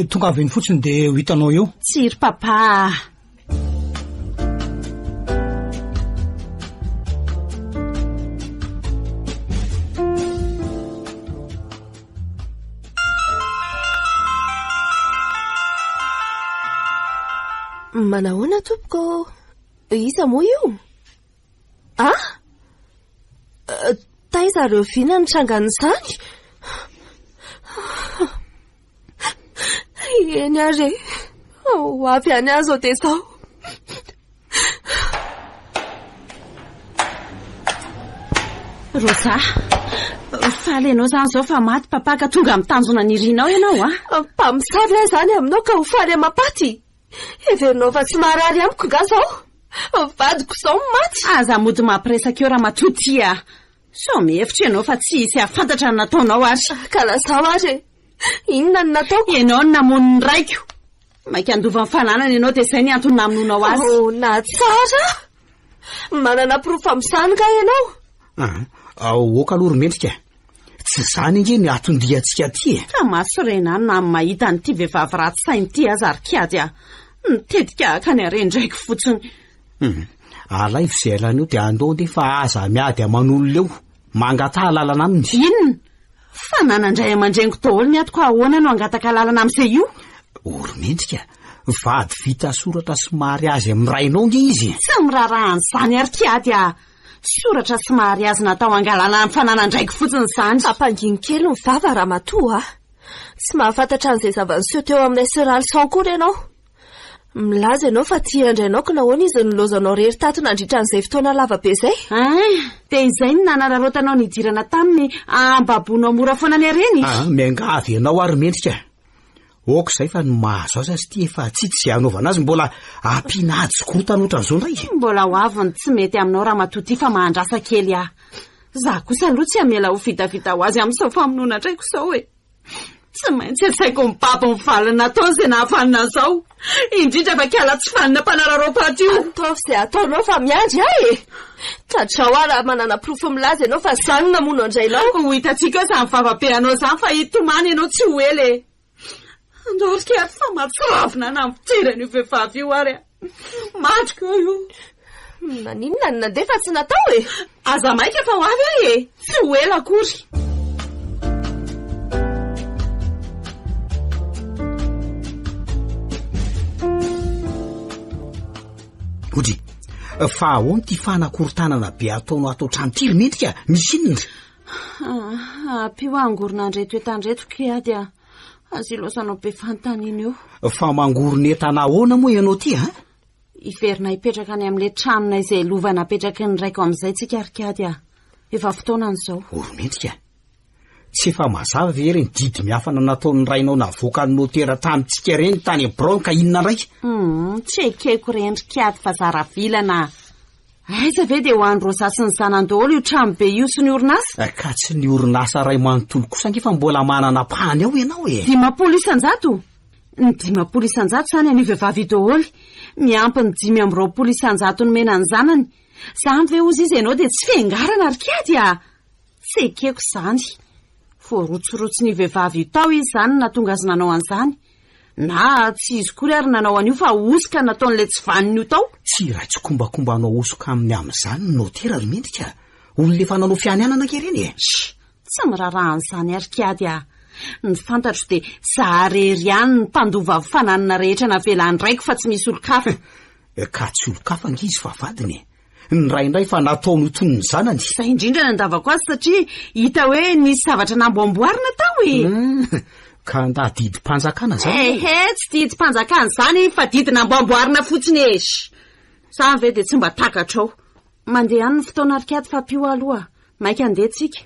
Speaker 2: tonga avy eny fotsiny dia ho hitanao eo.
Speaker 5: Tsiry papa.
Speaker 4: Manahoana tompoko? Iza moa io? Taiza ireo vina nitrangan'izany? Eny ary ho avy any azy ao dia izao.
Speaker 5: Rosa, Faly anao zany zao fa maty papa ka tonga mitanjona ny rinao ianao a.
Speaker 4: Mpamisavy ahy zany aminao ka ho faly amapaty. Everinao fa tsy marary amiko nga zao. Vadiko zao maty.
Speaker 5: Aza mody mampiresaka eo raha matoty a. So mihevitra ianao fa tsy hisy afantatra ny nataonao ary.
Speaker 4: Ka lazao ary. Inona ny nataoko?
Speaker 5: Ianao ny namono ny raiko. Maika andova ny fananana ianao dia izay ny antony namononao azy.
Speaker 4: Na tsara. Manana profa amin'izany ka ianao.
Speaker 6: Oka aloha Romendrika. Tsy zany inge ny atondiantsika ty.
Speaker 5: Fa masorena any na mahita n'ity vehivavy ratsy sainy ty aza ary kiady a. Nitetika ka ny arendraiko fotsiny.
Speaker 6: Alaivo izay alana eo dia andao dia fa aza miady aman'olona eo. Mangatà lalana aminy.
Speaker 5: Inona? Fa nanandray aman-dreniko daholo ny atoko ahoana no angataka lalana amin'izay io.
Speaker 6: Romendrika, vady vita soratra somary azy amin'ny rainao nge izy.
Speaker 5: Tsy mirarahany izany ary kiady a. Soratra somary azy natao angalana amin'ny fananandraiko fotsiny izany.
Speaker 4: Ampanginy kely ny vava raha matoa. Tsy mahafantatra an'izay zava-niseho teo aminay Sir Alsan kory ianao. Milaza ianao fa tia andrainao ka nahoana izy nilozanao rery tato nandritra an'izay fotoana lava be izay.
Speaker 5: Dia izay ny nanararotanao nidirana taminy ambaboanao mora foana ny areny.
Speaker 6: Miangavy ianao ary Romendrika. Oka izay fa ny mahazo azy ty efa tsy izay anaovana azy mbola ampiana ajokorotana ohatran'izao indray.
Speaker 5: Mbola ho avy tsy mety aminao raha matoty fa mahandrasa kely a. Za kosa aloha tsy hamela ho vitavita ho azy amin'izao famonoana traiko izao e. Tsy maintsy asaiko mipapo ny valina ataony izay nahafanina an'izao. Indrindra fa kiala tsy fanina mpanararaopaty io.
Speaker 4: Ataovy izay ataonao fa miandry ahy e. Tratrao aho raha manana profo milaza ianao fa zany namono andrainao.
Speaker 5: Ho hitantsika izany vavabeanao izany fa hitomany ianao tsy ho ela e. Andorika fa matsiravina na mitirana io vehivavy io ary. Matriko io.
Speaker 4: Maninona ny nandeha fa tsy natao e.
Speaker 5: Aza maika fa ho avy ahy e. Tsy ho ela akory.
Speaker 6: Odry, fa ahoana ty fanakorontanana be ataonao atao trano ty Romendrika? Misy inona?
Speaker 5: Ampio angoronandreto etan-dreto kiady a. Azy ilosanao be fanontaniana eo.
Speaker 6: Fa mangorona entana ahoana moa ianao ty a?
Speaker 5: Iverina hipetraka any amin'ilay tranona izay lovana apetraky ny raiko amin'izay tsika ary kiady a. Efa fotoana an'izao.
Speaker 6: Romendrika, tsy efa mazava ve reny didy miafana nataon'ny rainao navoaka ny notera tamintsika reny tany Hebron ka inona raika?
Speaker 5: Tsy ekeko rendry kiady fa zara vilana. Aiza ve dia ho an'ny Rosa sy ny zanany-daholo io trano be io sy ny orinasa?
Speaker 6: Ka tsy ny orinasa ray manontolo kosa ange fa mbola manana pahany ao ianao e.
Speaker 5: 50 isan-jato. Ny 50 isan-jato zany an'io vehivavy daholo. Miampy ny 520 isan-jato ny menany zanany. Zany ve ozy izy ianao dia tsy fiangarana ary kiady a. Tsy ekeko izany. Voarotsorotsy ny vehivavy tao izy zany natonga azy nanao an'izany. Na tsy izy kory ary nanao an'io fa osoka nataon'ilay tsy vaniny io tao.
Speaker 6: Tsy raha tsy kombakombanao osoka amin'ny amin'izany no notera Romendrika. Olona efa nanao fianianana kereny e.
Speaker 5: Tsy mirarahan'izany ary kiady a. Ny fantatro dia zaharery ihany ny mpandova fananana rehetra navelany raiko fa tsy misy olo-kafa.
Speaker 6: Ka tsy olo-kafa ngizy fa vadiny. Ny ray indray fa nataony ho toy ny zanany.
Speaker 5: Izay indrindra nandavako azy satria hita hoe nisy zavatra namboamboarina tao e.
Speaker 6: Ka nda didy mpanjakana zany.
Speaker 5: Tsy didy mpanjakana zany fa didy namboamboarina fotsiny e. Zany ve dia tsy mba takatrao. Mandeha ihany ny fotoana ary kiady fa pio aloha. Maika andeha tsika.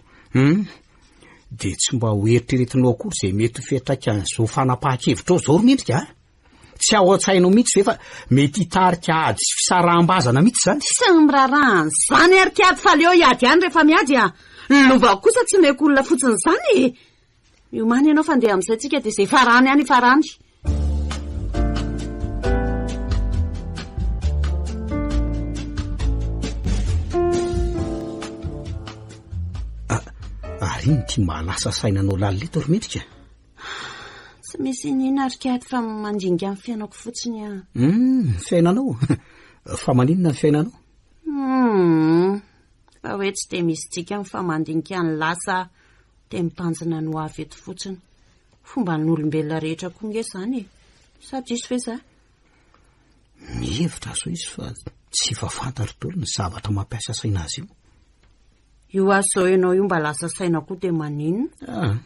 Speaker 6: Dia tsy mba ho eritreretinao akory izay mety ho fiatraika an'izao fanapahan-kevitra ao izao Romendrika? Tsy ao an-tsainao mihitsy ve fa mety hitarika ady sy fisaraham-bazana mihitsy zany?
Speaker 5: Tsy mirarahana zany ary kiady fa leo hiady ihany rehefa miady a. Ny lovako kosa tsy meko olona fotsiny zany e. Io many ianao fa andeha amin'izay tsika dia izay farany ihany farany.
Speaker 6: Ary iny ty mahalasa sainanao lalleto Romendrika?
Speaker 5: Tsy misy inona ary kiady fa mandinga amin'ny fiainako fotsiny a.
Speaker 6: Fiainanao? Fa maninona ny fiainanao?
Speaker 5: Fa hoe tsy dia misy tsika fa mandinga ny lasa dia mitanjina no avy eto fotsiny. Fomba n'olombelona rehetra koa nge izany e. Sa diso ve za?
Speaker 6: Mihevitra so izy fa tsy fafantaro daholo ny zavatra mampiasa saina azy io.
Speaker 5: Io azo zao ianao io mba lasa saina koa dia maninona?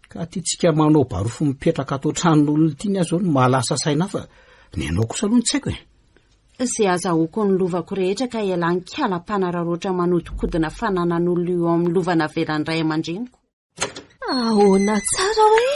Speaker 6: Ka tiantsika manao barofo mipetraka atao tranon'olona ity ny azo no mahalasa saina fa ny anao kosa aloha ny tsy haiko e.
Speaker 5: Zay azahoako ny lovako rehetra ka elan'nkialam-panararoatra manodikodina fananan'olona io amin'ny lovana velan'iray aman-dreniko.
Speaker 4: Ahoana tsara hoe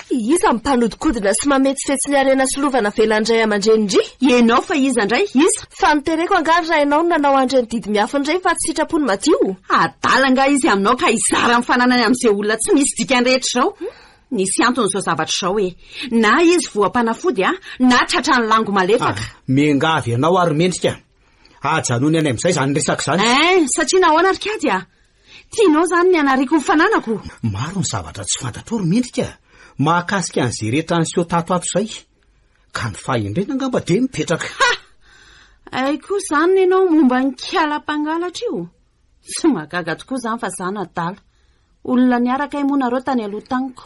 Speaker 4: iza mpanodikodina sy mametsifetsy ny arena sy lovana velan'iray aman-dreny.
Speaker 5: Ianao fa iza indray iza?
Speaker 4: Fa nitereko angary raha ianao nanao andreny didy miafindray fa tsy sitrapony madio.
Speaker 5: Adalanga izy aminao ka izara mifananany amin'izay olona tsy misy dikany rehetra izao. Nisy anton'izao zavatra izao hoe na izy voam-panafody na tratra ny lango malefaka.
Speaker 6: Miangavy ianao ary mendrika. Ajanony any amin'izay zany resaka zany.
Speaker 5: Satria nahoana ary kady tianao zany ny anariko ny fananako.
Speaker 6: Maro ny zavatra tsy fantatro ary mendrika. Mahakasika an'izay rehetra an'seho tatoato izay. Ka ny fahendrena angamba dia mipetraka.
Speaker 5: Aiko zany ianao momba ny kialam-pangalatra io. Tsy mahagaga tokoa zany fa zany adala. Olona niaraka imonareo tany aloha taniko.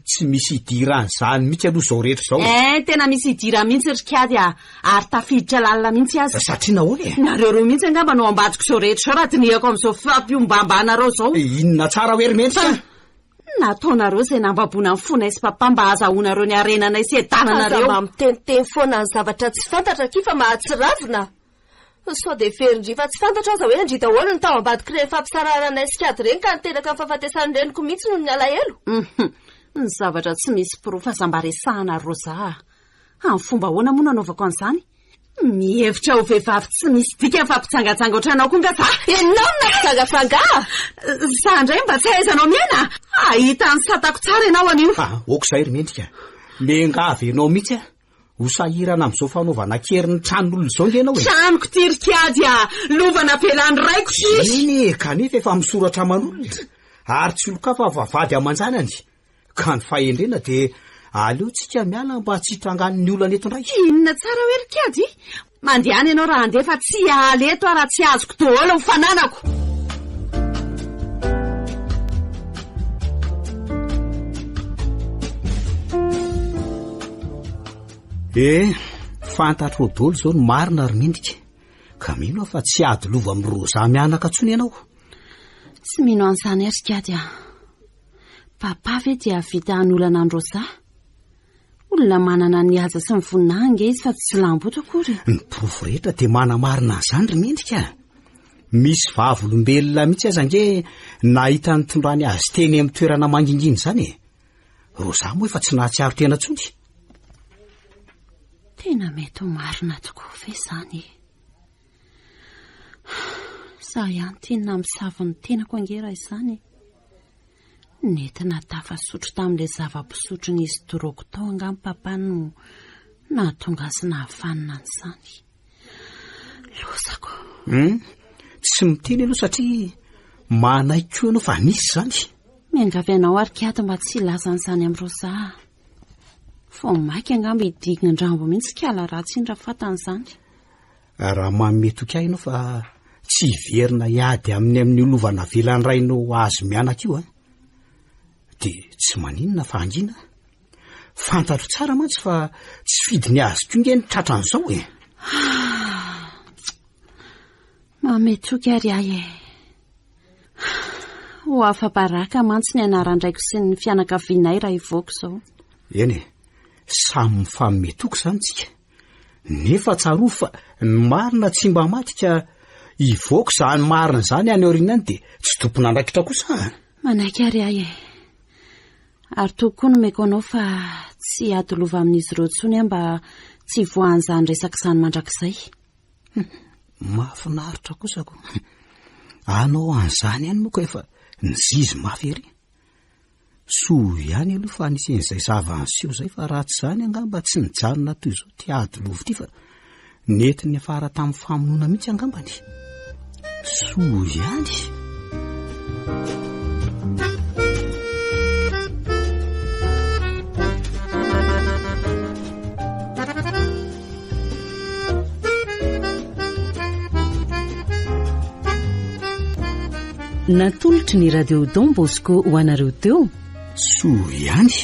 Speaker 6: Tsy misy idirany zany mihitsy aloha izao rehetra izao.
Speaker 5: Tena misy idira mihitsy rikady ary tafiditra lalina mihitsy azy.
Speaker 6: Satria nahoana
Speaker 5: nareo reo mihitsy angamba no ambadiko izao rehetra izao raha tinihako amin'izao fampiombambanareo izao.
Speaker 6: Inona tsara hoe mendrika?
Speaker 5: Nataonareo izay nambaboana ny fonay sy papa mba azahoanareo ny arenanay sy edananareo.
Speaker 4: Aza miteniteny foana ny zavatra tsy fantatra kifa mahatsiravina. So dia ferindrifa tsy fantatra aza hoe andry daholo ny tao ambadiko rehefa fampisarananay sy kady reny ka niteraka ny fahafatesany reniko mihitsy no ny alahelo.
Speaker 5: Ny zavatra tsy misy profa aza mba resahana roza. Amin'ny fomba ahoana moa nanaovako an'izany? Mihevitra ho vehivavy tsy misy dika ny fampitsangatsanga ohatranao koa nga za.
Speaker 4: Ianao no nampitsangafanga.
Speaker 5: Za indray mba tsy ahaizanao miaina. Ahita ny satako tsara ianao anio.
Speaker 6: Okizay ry mendrika. Miangavy ianao mihitsy hosahirana amin'izao fanaovana kerin'ny tranon'olona izao nge ianao.
Speaker 5: Tranoko tirikady lovana velany raiko sisy.
Speaker 6: Kanefa efa misoratra aman'olona ary tsy oloka fa vavady aman-janany. Ka ny fahendrena dia aleotsika miala mba tsy hitrangan'ny olana eto indray.
Speaker 5: Inona tsara hoe rikady? Mandehana ianao raha andefa tsy aleto raha tsy azoko daholo ny fananako.
Speaker 6: Fantatro daholo izao ny marina ary mendrika. Ka mino fa tsy ady lova amin'ny roza mianaka ntsony ianao.
Speaker 5: Tsy mino an'izany ary rikady papa ve dia vita anolana ny roza? Olona manana ny aza sy ny voninahiny nge izy fa tsy lamboto akory.
Speaker 6: Ny porofo rehetra dia manamarina an'izany ry mendrika. Misy vavolombelona mihitsy aza nge nahita ny tondrany azy teny amin'ny toerana manginginy izany. Roza moa efa tsy nahatsiaro tena ntsony.
Speaker 5: Tena mety ho marina tokoa ve izany? Za ihany tiana misavy ny tenako angera izany. Nentina tafasotro tamin'ilay zava-pisotro n'izy doroko tao angamba papa no nahatonga azy nahafanina an'izany. Lozako.
Speaker 6: Tsy miteny aloha satria manaiky ianao fa nisy izany.
Speaker 5: Miangavy ianao ary kady mba tsy ilaza an'izany amin'ny roza. Fo maika angamba hidigina ndrambo mihitsy kiala ratsy iny raha fantan'izany.
Speaker 6: Raha mametoka ianao fa tsy verina hiady amin'ny olovana velany rainao azo mianaka io dia tsy maninona fa angina. Fantatro tsara mantsy fa tsy fidy ny azo koa nge ny tratran'izao
Speaker 5: mametoka ary ho afa-baraka mantsy ny anarandraiko sy ny fianakavianay raha ivoaka izao.
Speaker 6: Samy mifametoko izany tsika. Nefa tsaroa fa ny marina tsy mba matika ivoaka izany marina izany any aorianany dia tsy tompona andraikitra kosa.
Speaker 5: Manaiky ary ary toko no meko anao fa tsy ady lova amin'izy ireo tsony mba tsy voan'izany resaka izany mandrakizay.
Speaker 6: Mahafinaritra kosako. Anao an'izany ihany moa efa nizizy mafy ery. Soa ihany aloha fa anisen'izay zava-niseho izay fa raha tsy izany angamba tsy nijanona toy izao ty ady lovo ty fa nentiny afara tamin'ny famonoana mihitsy angambany. Soa ihany.
Speaker 1: Natolotry ny radio Don Bosco ho anareo teo.
Speaker 6: Soa ihany.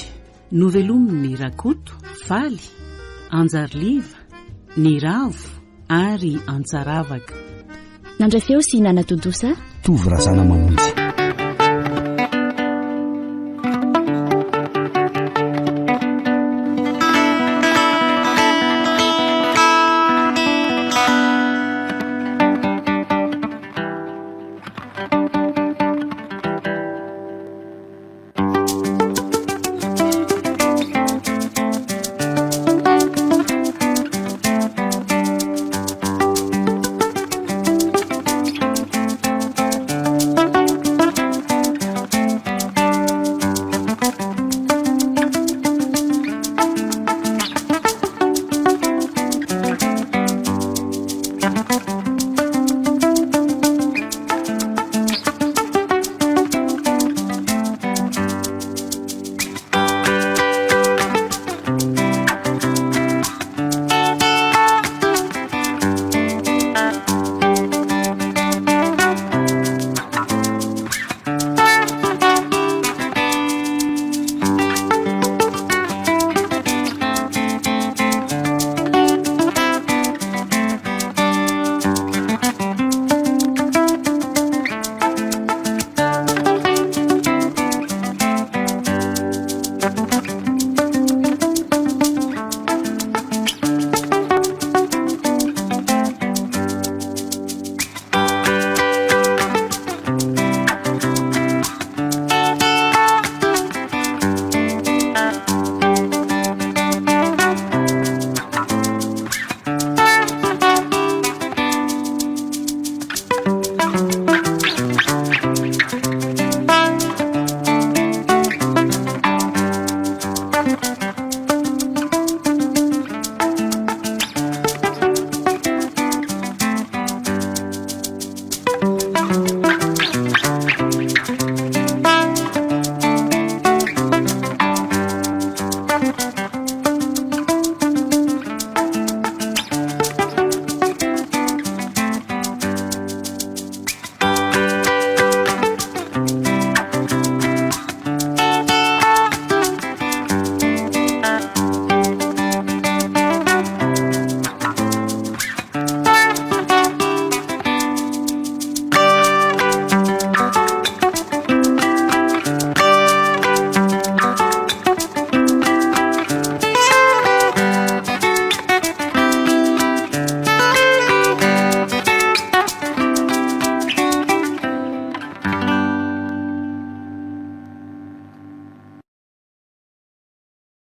Speaker 1: Novelominy Rakoto, Faly, Anjarliva, ny Ravo ary Antsaravaka.
Speaker 3: Nandray feo sy Nana Todosa.
Speaker 6: Tovy razana mamonjy.